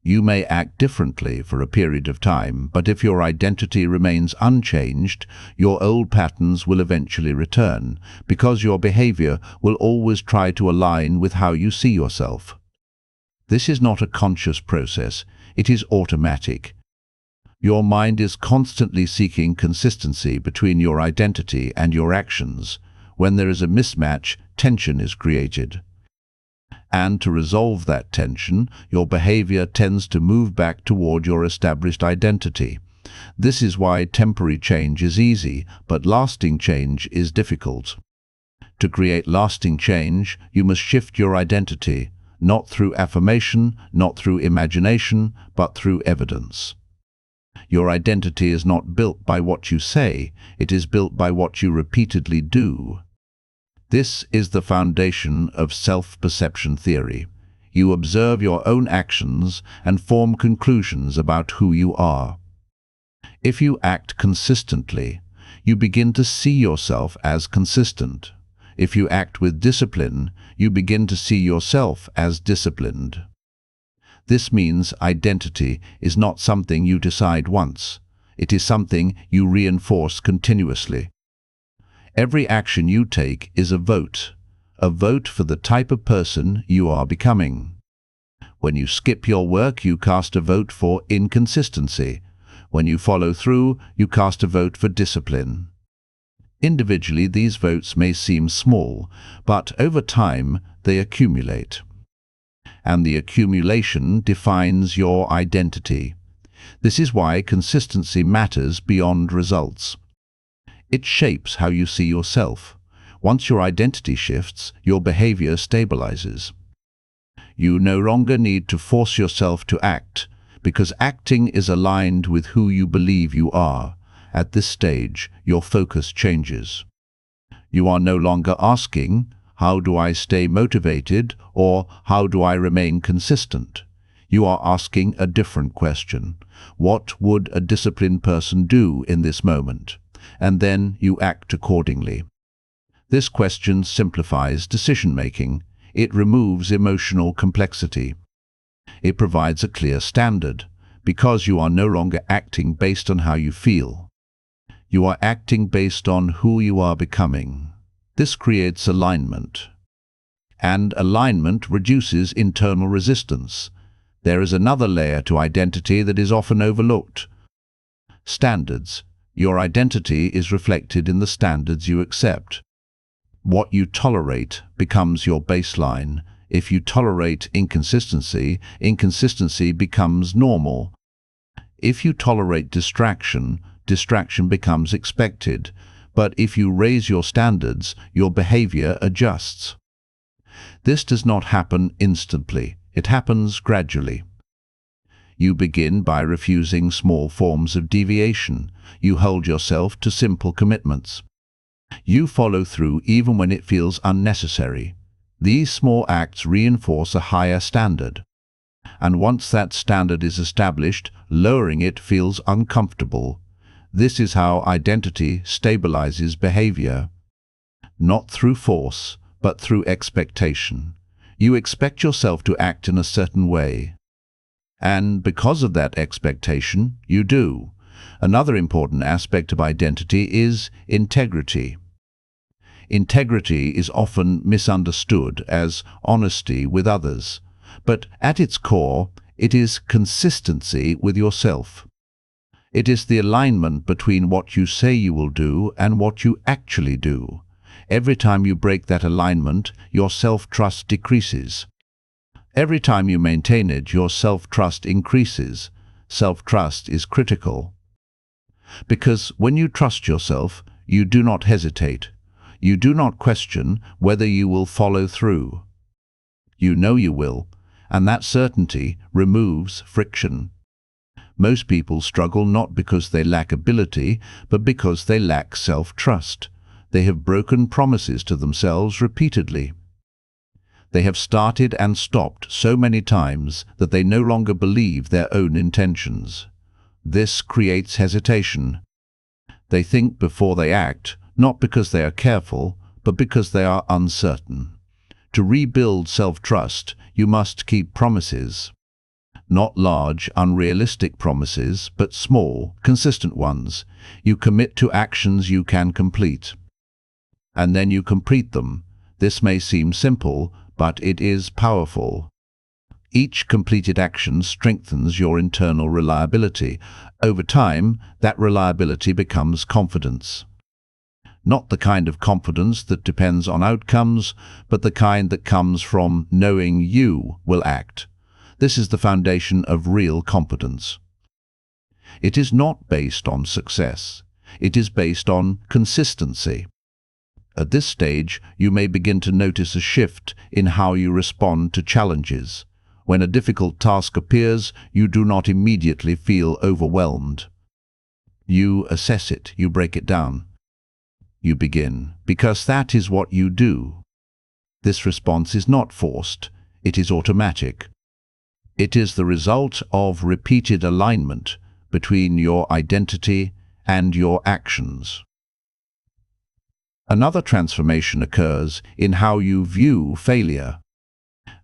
You may act differently for a period of time, but if your identity remains unchanged, your old patterns will eventually return, because your behavior will always try to align with how you see yourself. This is not a conscious process, it is automatic. Your mind is constantly seeking consistency between your identity and your actions. When there is a mismatch, tension is created. And to resolve that tension, your behavior tends to move back toward your established identity. This is why temporary change is easy, but lasting change is difficult. To create lasting change, you must shift your identity, not through affirmation, not through imagination, but through evidence. Your identity is not built by what you say, it is built by what you repeatedly do. This is the foundation of self-perception theory. You observe your own actions and form conclusions about who you are. If you act consistently, you begin to see yourself as consistent. If you act with discipline, you begin to see yourself as disciplined. This means identity is not something you decide once. It is something you reinforce continuously. Every action you take is a vote for the type of person you are becoming. When you skip your work, you cast a vote for inconsistency. When you follow through, you cast a vote for discipline. Individually, these votes may seem small, but over time, they accumulate. And the accumulation defines your identity. This is why consistency matters beyond results. It shapes how you see yourself. Once your identity shifts, your behavior stabilizes. You no longer need to force yourself to act, because acting is aligned with who you believe you are. At this stage, your focus changes. You are no longer asking, "How do I stay motivated?" or "How do I remain consistent?" You are asking a different question. What would a disciplined person do in this moment? And then you act accordingly. This question simplifies decision-making. It removes emotional complexity. It provides a clear standard, because you are no longer acting based on how you feel. You are acting based on who you are becoming. This creates alignment. And alignment reduces internal resistance. There is another layer to identity that is often overlooked. Standards. Your identity is reflected in the standards you accept. What you tolerate becomes your baseline. If you tolerate inconsistency, inconsistency becomes normal. If you tolerate distraction, distraction becomes expected. But if you raise your standards, your behavior adjusts. This does not happen instantly. It happens gradually. You begin by refusing small forms of deviation. You hold yourself to simple commitments. You follow through even when it feels unnecessary. These small acts reinforce a higher standard. And once that standard is established, lowering it feels uncomfortable. This is how identity stabilizes behavior. Not through force, but through expectation. You expect yourself to act in a certain way. And because of that expectation, you do. Another important aspect of identity is integrity. Integrity is often misunderstood as honesty with others, but at its core, it is consistency with yourself. It is the alignment between what you say you will do and what you actually do. Every time you break that alignment, your self-trust decreases. Every time you maintain it, your self-trust increases. Self-trust is critical. Because when you trust yourself, you do not hesitate. You do not question whether you will follow through. You know you will, and that certainty removes friction. Most people struggle not because they lack ability, but because they lack self-trust. They have broken promises to themselves repeatedly. They have started and stopped so many times that they no longer believe their own intentions. This creates hesitation. They think before they act, not because they are careful, but because they are uncertain. To rebuild self-trust, you must keep promises. Not large, unrealistic promises, but small, consistent ones. You commit to actions you can complete. And then you complete them. This may seem simple, but it is powerful. Each completed action strengthens your internal reliability. Over time, that reliability becomes confidence. Not the kind of confidence that depends on outcomes, but the kind that comes from knowing you will act. This is the foundation of real competence. It is not based on success. It is based on consistency. At this stage, you may begin to notice a shift in how you respond to challenges. When a difficult task appears, you do not immediately feel overwhelmed. You assess it, you break it down. You begin, because that is what you do. This response is not forced, it is automatic. It is the result of repeated alignment between your identity and your actions. Another transformation occurs in how you view failure.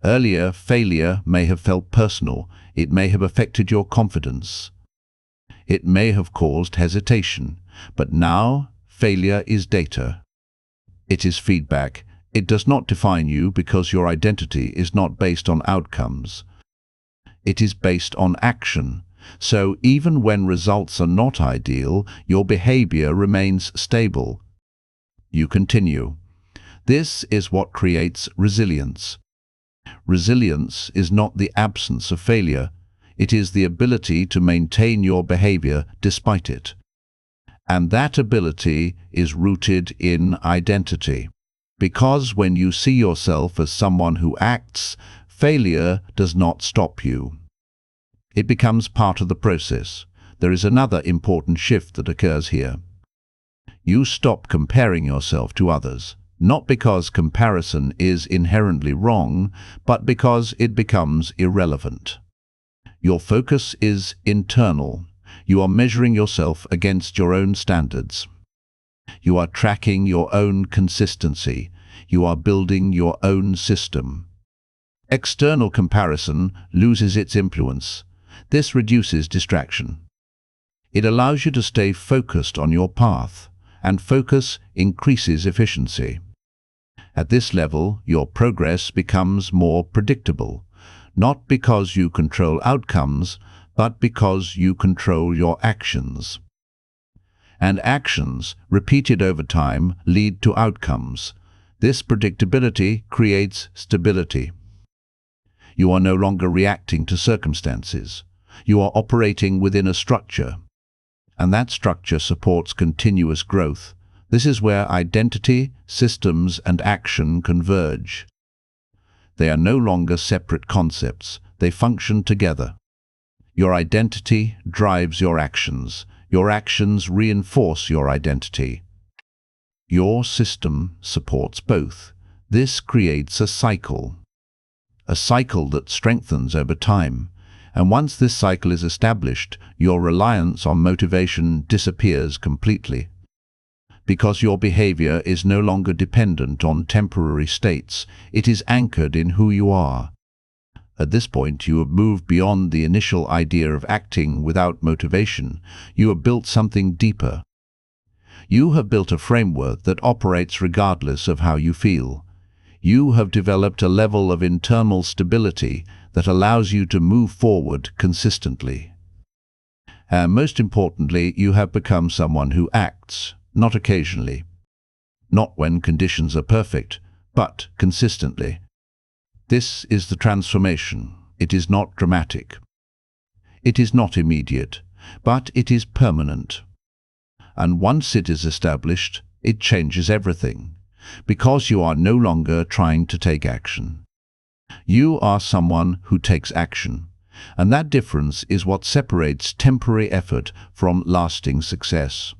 Earlier, failure may have felt personal. It may have affected your confidence. It may have caused hesitation. But now, failure is data. It is feedback. It does not define you because your identity is not based on outcomes. It is based on action. So even when results are not ideal, your behavior remains stable. You continue. This is what creates resilience. Resilience is not the absence of failure. It is the ability to maintain your behavior despite it. And that ability is rooted in identity. Because when you see yourself as someone who acts, failure does not stop you. It becomes part of the process. There is another important shift that occurs here. You stop comparing yourself to others, not because comparison is inherently wrong, but because it becomes irrelevant. Your focus is internal. You are measuring yourself against your own standards. You are tracking your own consistency. You are building your own system. External comparison loses its influence. This reduces distraction. It allows you to stay focused on your path, and focus increases efficiency. At this level, your progress becomes more predictable, not because you control outcomes, but because you control your actions. And actions, repeated over time, lead to outcomes. This predictability creates stability. You are no longer reacting to circumstances. You are operating within a structure, and that structure supports continuous growth. This is where identity, systems, and action converge. They are no longer separate concepts. They function together. Your identity drives your actions. Your actions reinforce your identity. Your system supports both. This creates a cycle that strengthens over time. And once this cycle is established, your reliance on motivation disappears completely. because your behavior is no longer dependent on temporary states. It is anchored in who you are. At this point, you have moved beyond the initial idea of acting without motivation. You have built something deeper. You have built a framework that operates regardless of how you feel. You have developed a level of internal stability that allows you to move forward consistently. And most importantly, you have become someone who acts, not occasionally, not when conditions are perfect, but consistently. This is the transformation. It is not dramatic. It is not immediate, but it is permanent. And once it is established, it changes everything, because you are no longer trying to take action. You are someone who takes action, and that difference is what separates temporary effort from lasting success.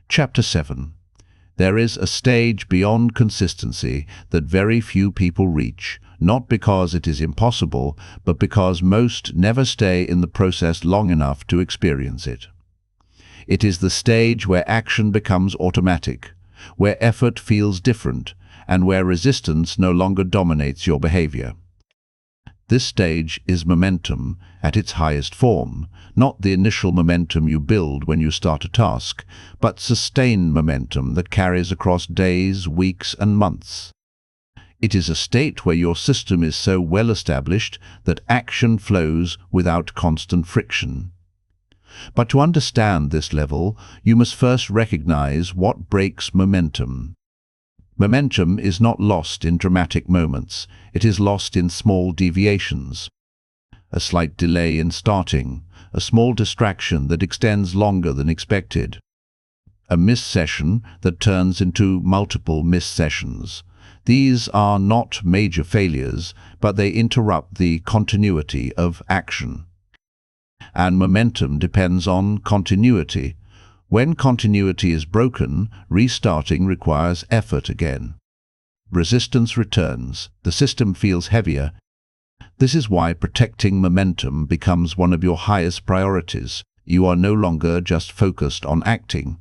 Chapter 7. There is a stage beyond consistency that very few people reach, not because it is impossible, but because most never stay in the process long enough to experience it. It is the stage where action becomes automatic, where effort feels different, and where resistance no longer dominates your behavior. This stage is momentum at its highest form, not the initial momentum you build when you start a task, but sustained momentum that carries across days, weeks, and months. It is a state where your system is so well established that action flows without constant friction. But to understand this level, you must first recognize what breaks momentum. Momentum is not lost in dramatic moments. It is lost in small deviations. A slight delay in starting, a small distraction that extends longer than expected, a missed session that turns into multiple missed sessions. These are not major failures, but they interrupt the continuity of action. And momentum depends on continuity. When continuity is broken, restarting requires effort again. Resistance returns. The system feels heavier. This is why protecting momentum becomes one of your highest priorities. You are no longer just focused on acting.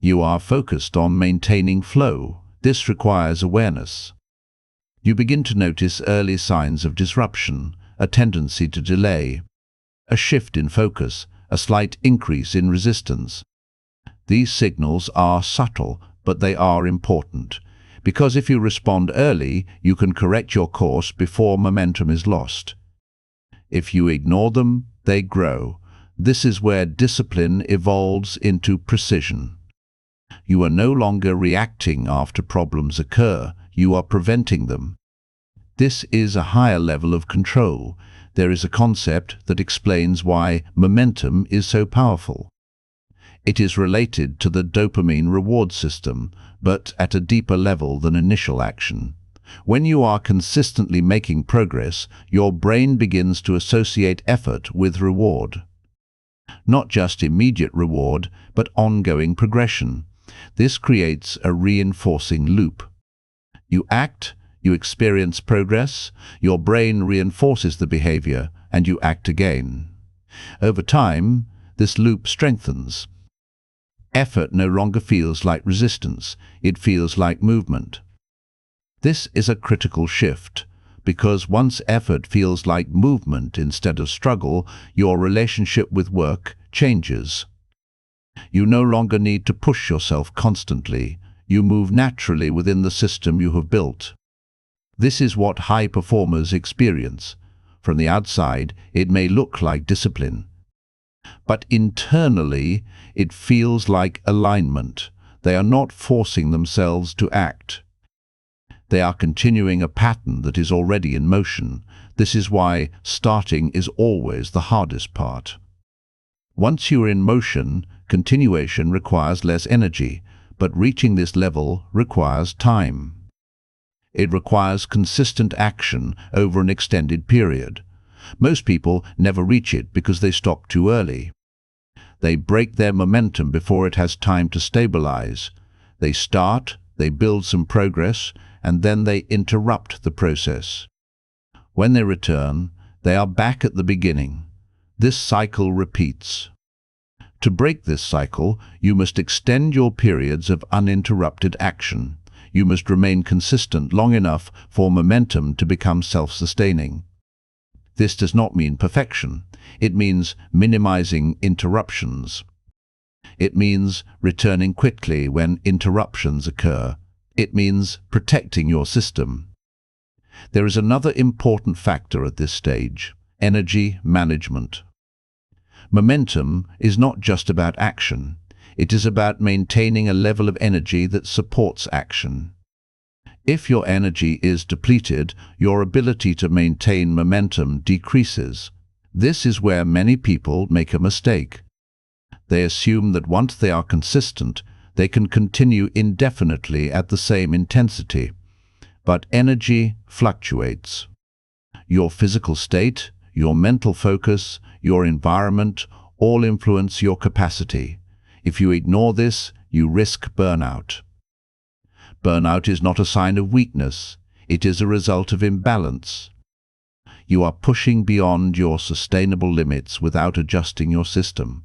You are focused on maintaining flow. This requires awareness. You begin to notice early signs of disruption, a tendency to delay, a shift in focus, a slight increase in resistance. These signals are subtle, but they are important, because if you respond early, you can correct your course before momentum is lost. If you ignore them, they grow. This is where discipline evolves into precision. You are no longer reacting after problems occur, you are preventing them. This is a higher level of control. There is a concept that explains why momentum is so powerful. It is related to the dopamine reward system, but at a deeper level than initial action. When you are consistently making progress, your brain begins to associate effort with reward. Not just immediate reward, but ongoing progression. This creates a reinforcing loop. You act, you experience progress, your brain reinforces the behavior, and you act again. Over time, this loop strengthens. Effort no longer feels like resistance, it feels like movement. This is a critical shift, because once effort feels like movement instead of struggle, your relationship with work changes. You no longer need to push yourself constantly. You move naturally within the system you have built. This is what high performers experience. From the outside, it may look like discipline, but internally, it feels like alignment. They are not forcing themselves to act. They are continuing a pattern that is already in motion. This is why starting is always the hardest part. Once you are in motion, continuation requires less energy, but reaching this level requires time. It requires consistent action over an extended period. Most people never reach it because they stop too early. They break their momentum before it has time to stabilize. They start, they build some progress, and then they interrupt the process. When they return, they are back at the beginning. This cycle repeats. To break this cycle, you must extend your periods of uninterrupted action. You must remain consistent long enough for momentum to become self-sustaining. This does not mean perfection. It means minimizing interruptions. It means returning quickly when interruptions occur. It means protecting your system. There is another important factor at this stage: energy management. Momentum is not just about action. It is about maintaining a level of energy that supports action. If your energy is depleted, your ability to maintain momentum decreases. This is where many people make a mistake. They assume that once they are consistent, they can continue indefinitely at the same intensity. But energy fluctuates. Your physical state, your mental focus, your environment all influence your capacity. If you ignore this, you risk burnout. Burnout is not a sign of weakness. It is a result of imbalance. You are pushing beyond your sustainable limits without adjusting your system.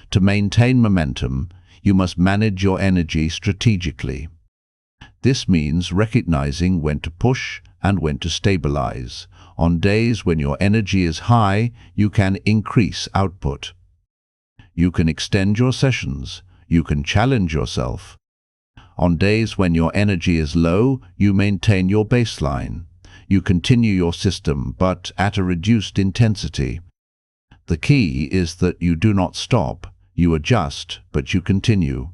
To maintain momentum, you must manage your energy strategically. This means recognizing when to push and when to stabilize. On days when your energy is high, you can increase output. You can extend your sessions. You can challenge yourself. On days when your energy is low, you maintain your baseline. You continue your system, but at a reduced intensity. The key is that you do not stop. You adjust, but you continue.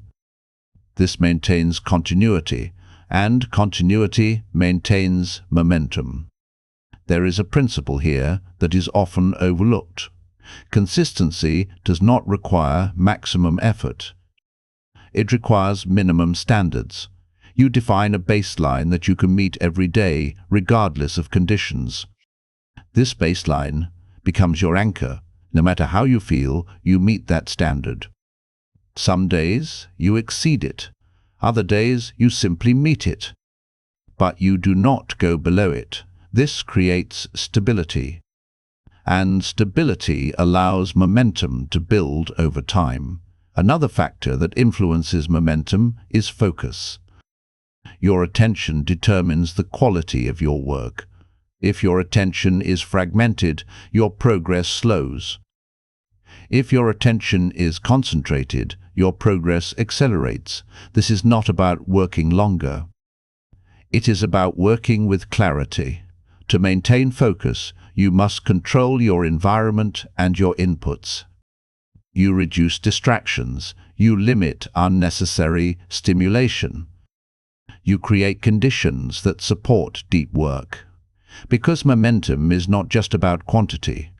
This maintains continuity, and continuity maintains momentum. There is a principle here that is often overlooked. Consistency does not require maximum effort. It requires minimum standards. You define a baseline that you can meet every day, regardless of conditions. This baseline becomes your anchor. No matter how you feel, you meet that standard. Some days you exceed it. Other days you simply meet it. But you do not go below it. This creates stability. And stability allows momentum to build over time. Another factor that influences momentum is focus. Your attention determines the quality of your work. If your attention is fragmented, your progress slows. If your attention is concentrated, your progress accelerates. This is not about working longer. It is about working with clarity. To maintain focus, you must control your environment and your inputs. You reduce distractions. You limit unnecessary stimulation. You create conditions that support deep work. Because momentum is not just about quantity.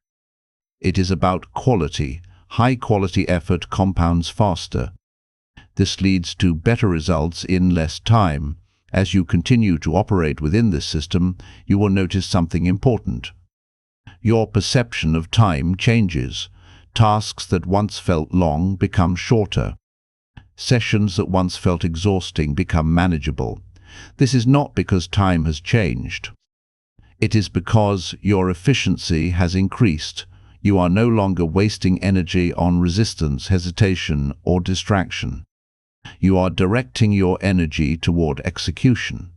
It is about quality. High-quality effort compounds faster. This leads to better results in less time. As you continue to operate within this system, you will notice something important. Your perception of time changes. Tasks that once felt long become shorter. Sessions that once felt exhausting become manageable. This is not because time has changed. It is because your efficiency has increased. You are no longer wasting energy on resistance, hesitation, or distraction. You are directing your energy toward execution.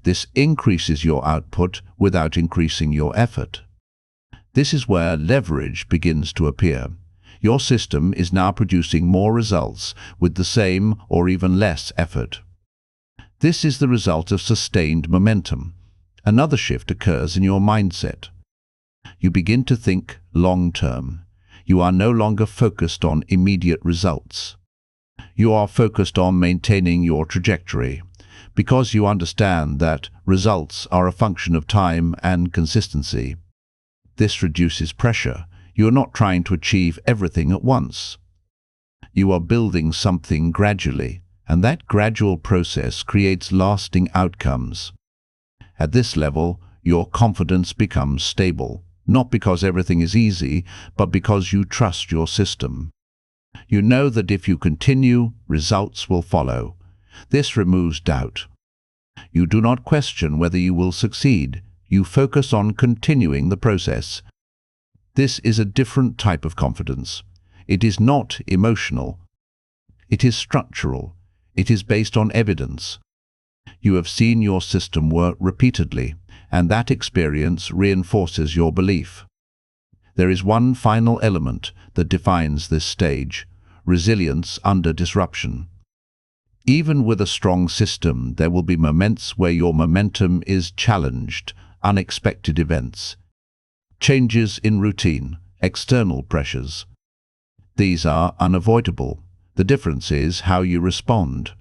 This increases your output without increasing your effort. This is where leverage begins to appear. Your system is now producing more results with the same or even less effort. This is the result of sustained momentum. Another shift occurs in your mindset. You begin to think long-term. You are no longer focused on immediate results. You are focused on maintaining your trajectory, because you understand that results are a function of time and consistency. This reduces pressure. You are not trying to achieve everything at once. You are building something gradually, and that gradual process creates lasting outcomes. At this level, your confidence becomes stable, not because everything is easy, but because you trust your system. You know that if you continue, results will follow. This removes doubt. You do not question whether you will succeed. You focus on continuing the process. This is a different type of confidence. It is not emotional. It is structural. It is based on evidence. You have seen your system work repeatedly, and that experience reinforces your belief. There is one final element that defines this stage: resilience under disruption. Even with a strong system, there will be moments where your momentum is challenged, unexpected events, changes in routine, external pressures. These are unavoidable. The difference is how you respond.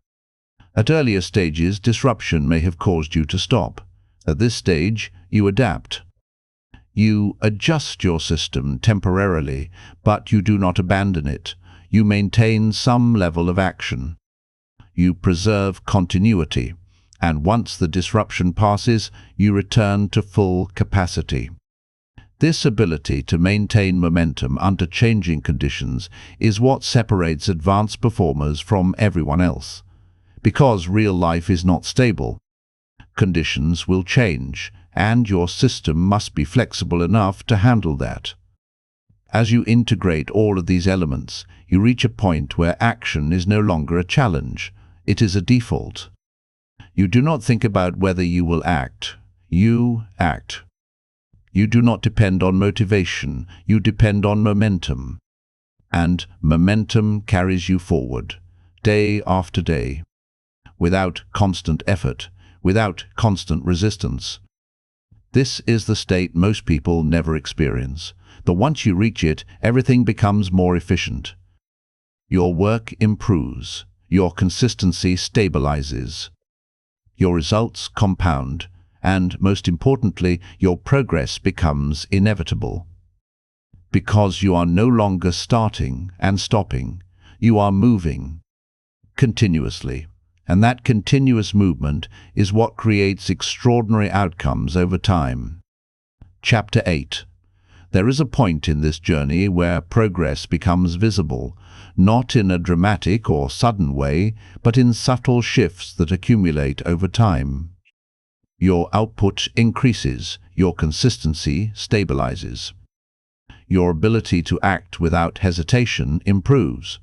At earlier stages, disruption may have caused you to stop. At this stage, you adapt. You adjust your system temporarily, but you do not abandon it. You maintain some level of action. You preserve continuity, and once the disruption passes, you return to full capacity. This ability to maintain momentum under changing conditions is what separates advanced performers from everyone else. Because real life is not stable, conditions will change, and your system must be flexible enough to handle that. As you integrate all of these elements, you reach a point where action is no longer a challenge. It is a default. You do not think about whether you will act. You act. You do not depend on motivation. You depend on momentum. And momentum carries you forward, day after day, without constant effort, without constant resistance. This is the state most people never experience. But once you reach it, everything becomes more efficient. Your work improves. Your consistency stabilizes. Your results compound. And, most importantly, your progress becomes inevitable. Because you are no longer starting and stopping. You are moving continuously. And that continuous movement is what creates extraordinary outcomes over time. Chapter 8. There is a point in this journey where progress becomes visible, not in a dramatic or sudden way, but in subtle shifts that accumulate over time. Your output increases, your consistency stabilizes. Your ability to act without hesitation improves.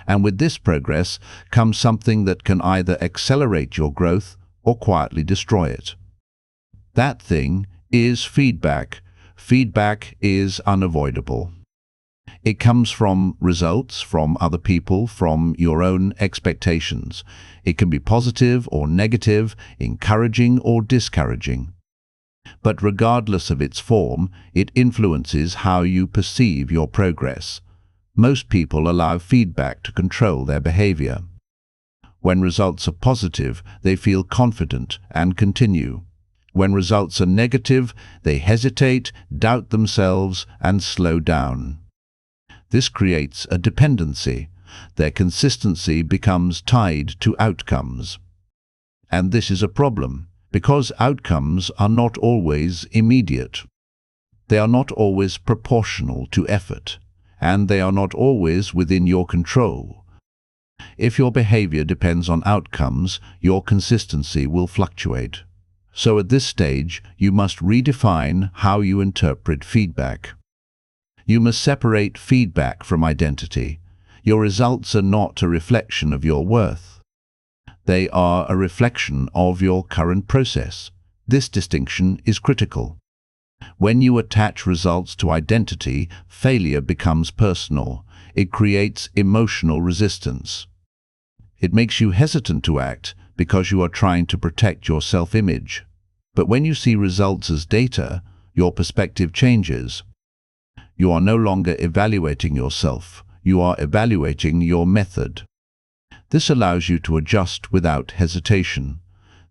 And with this progress comes something that can either accelerate your growth or quietly destroy it. That thing is feedback. Feedback is unavoidable. It comes from results, from other people, from your own expectations. It can be positive or negative, encouraging or discouraging. But regardless of its form, it influences how you perceive your progress. Most people allow feedback to control their behavior. When results are positive, they feel confident and continue. When results are negative, they hesitate, doubt themselves, and slow down. This creates a dependency. Their consistency becomes tied to outcomes. And this is a problem, because outcomes are not always immediate. They are not always proportional to effort, and they are not always within your control. If your behavior depends on outcomes, your consistency will fluctuate. So at this stage, you must redefine how you interpret feedback. You must separate feedback from identity. Your results are not a reflection of your worth. They are a reflection of your current process. This distinction is critical. When you attach results to identity, failure becomes personal. It creates emotional resistance. It makes you hesitant to act because you are trying to protect your self-image. But when you see results as data, your perspective changes. You are no longer evaluating yourself. You are evaluating your method. This allows you to adjust without hesitation.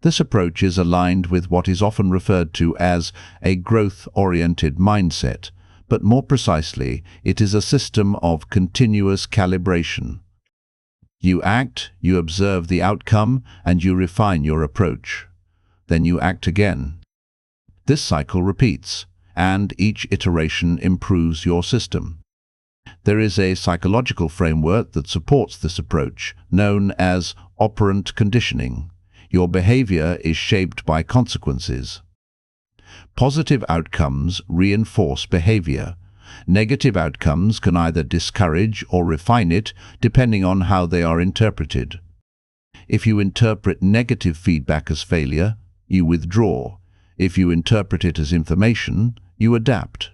This approach is aligned with what is often referred to as a growth-oriented mindset, but more precisely, it is a system of continuous calibration. You act, you observe the outcome, and you refine your approach. Then you act again. This cycle repeats, and each iteration improves your system. There is a psychological framework that supports this approach, known as operant conditioning. Your behavior is shaped by consequences. Positive outcomes reinforce behavior. Negative outcomes can either discourage or refine it, depending on how they are interpreted. If you interpret negative feedback as failure, you withdraw. If you interpret it as information, you adapt.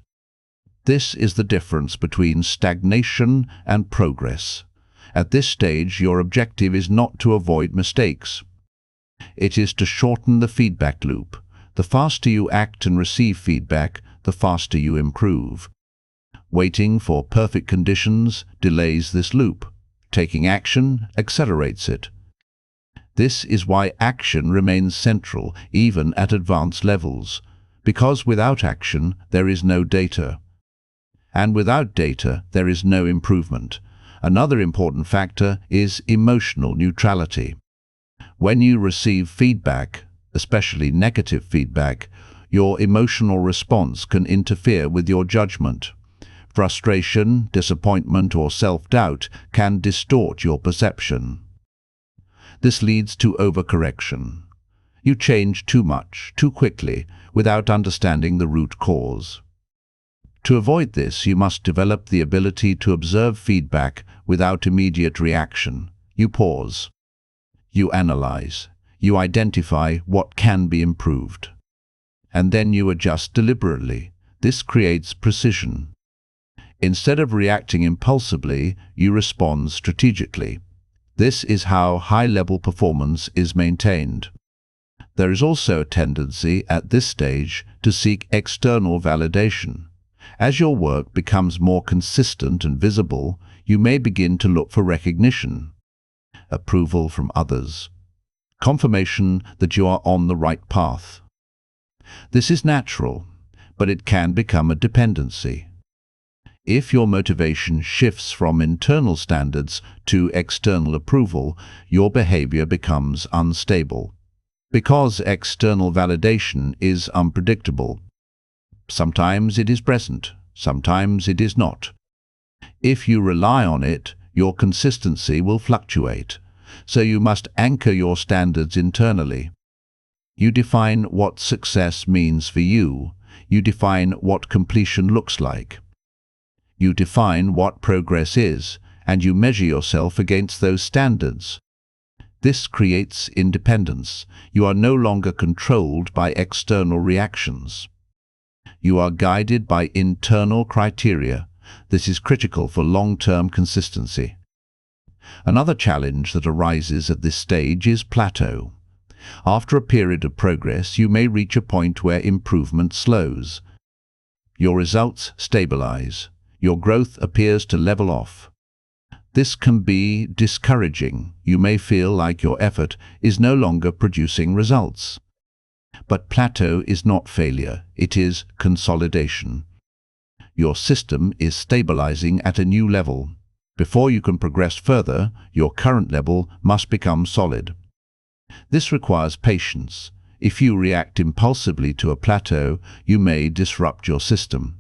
This is the difference between stagnation and progress. At this stage, your objective is not to avoid mistakes. It is to shorten the feedback loop. The faster you act and receive feedback, the faster you improve. Waiting for perfect conditions delays this loop. Taking action accelerates it. This is why action remains central, even at advanced levels, because without action, there is no data. And without data, there is no improvement. Another important factor is emotional neutrality. When you receive feedback, especially negative feedback, your emotional response can interfere with your judgment. Frustration, disappointment, or self-doubt can distort your perception. This leads to overcorrection. You change too much, too quickly, without understanding the root cause. To avoid this, you must develop the ability to observe feedback without immediate reaction. You pause. You analyze. You identify what can be improved. And then you adjust deliberately. This creates precision. Instead of reacting impulsively, you respond strategically. This is how high-level performance is maintained. There is also a tendency at this stage to seek external validation. As your work becomes more consistent and visible, you may begin to look for recognition, approval from others, confirmation that you are on the right path. This is natural, but it can become a dependency. If your motivation shifts from internal standards to external approval, your behavior becomes unstable. Because external validation is unpredictable. Sometimes it is present, sometimes it is not. If you rely on it, your consistency will fluctuate, so you must anchor your standards internally. You define what success means for you. You define what completion looks like. You define what progress is, and you measure yourself against those standards. This creates independence. You are no longer controlled by external reactions. You are guided by internal criteria. This is critical for long-term consistency. Another challenge that arises at this stage is plateau. After a period of progress, you may reach a point where improvement slows. Your results stabilize. Your growth appears to level off. This can be discouraging. You may feel like your effort is no longer producing results. But plateau is not failure, it is consolidation. Your system is stabilizing at a new level. Before you can progress further, your current level must become solid. This requires patience. If you react impulsively to a plateau, you may disrupt your system.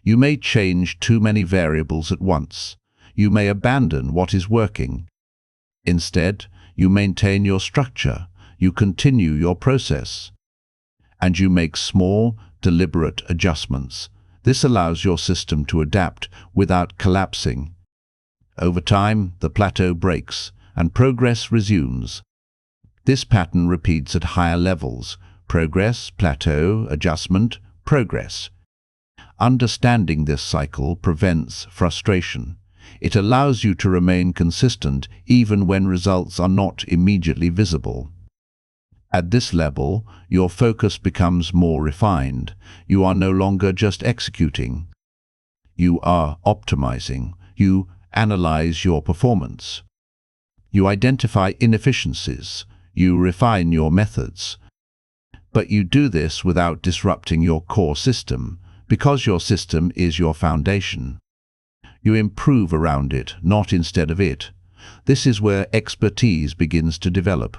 You may change too many variables at once. You may abandon what is working. Instead, you maintain your structure. You continue your process. And you make small, deliberate adjustments. This allows your system to adapt without collapsing. Over time, the plateau breaks and progress resumes. This pattern repeats at higher levels: progress, plateau, adjustment, progress. Understanding this cycle prevents frustration. It allows you to remain consistent even when results are not immediately visible. At this level, your focus becomes more refined. You are no longer just executing. You are optimizing. You analyze your performance. You identify inefficiencies. You refine your methods. But you do this without disrupting your core system, because your system is your foundation. You improve around it, not instead of it. This is where expertise begins to develop.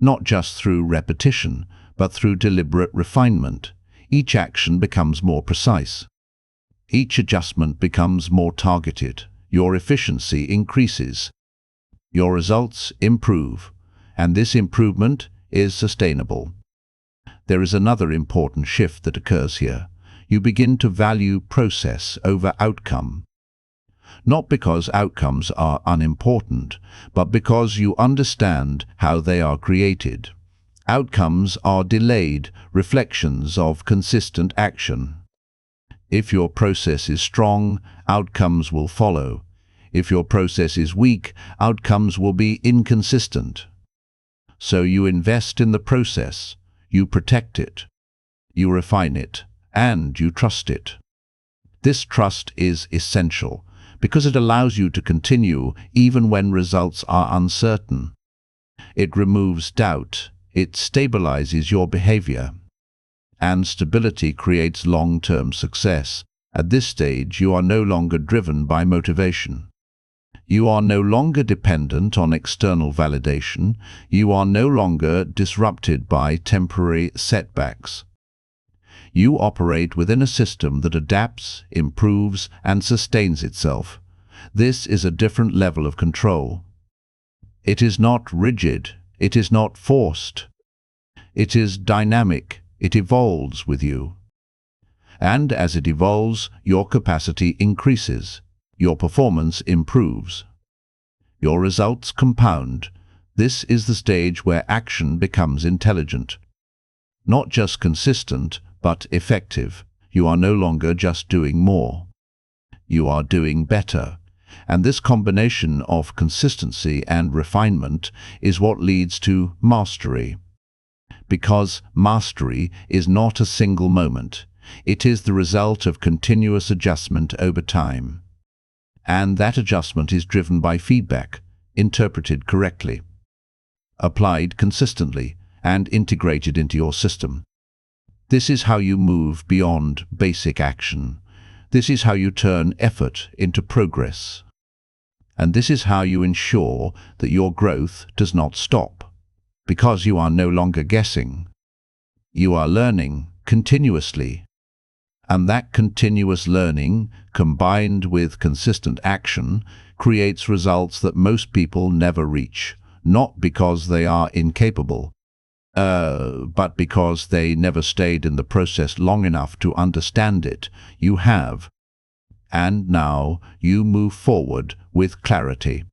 Not just through repetition, but through deliberate refinement. Each action becomes more precise. Each adjustment becomes more targeted. Your efficiency increases. Your results improve, and this improvement is sustainable. There is another important shift that occurs here. You begin to value process over outcome. Not because outcomes are unimportant, but because you understand how they are created. Outcomes are delayed reflections of consistent action. If your process is strong, outcomes will follow. If your process is weak, outcomes will be inconsistent. So you invest in the process, you protect it, you refine it, and you trust it. This trust is essential because it allows you to continue even when results are uncertain. It removes doubt, it stabilizes your behavior, and stability creates long-term success. At this stage, you are no longer driven by motivation. You are no longer dependent on external validation. You are no longer disrupted by temporary setbacks. You operate within a system that adapts, improves, and sustains itself. This is a different level of control. It is not rigid. It is not forced. It is dynamic. It evolves with you. And as it evolves, your capacity increases. Your performance improves. Your results compound. This is the stage where action becomes intelligent. Not just consistent, but effective. You are no longer just doing more. You are doing better. And this combination of consistency and refinement is what leads to mastery. Because mastery is not a single moment. It is the result of continuous adjustment over time. And that adjustment is driven by feedback, interpreted correctly, applied consistently, and integrated into your system. This is how you move beyond basic action. This is how you turn effort into progress. And this is how you ensure that your growth does not stop, because you are no longer guessing. You are learning continuously. And that continuous learning, combined with consistent action, creates results that most people never reach, not because they are incapable, but because they never stayed in the process long enough to understand it. You have. And now you move forward with clarity.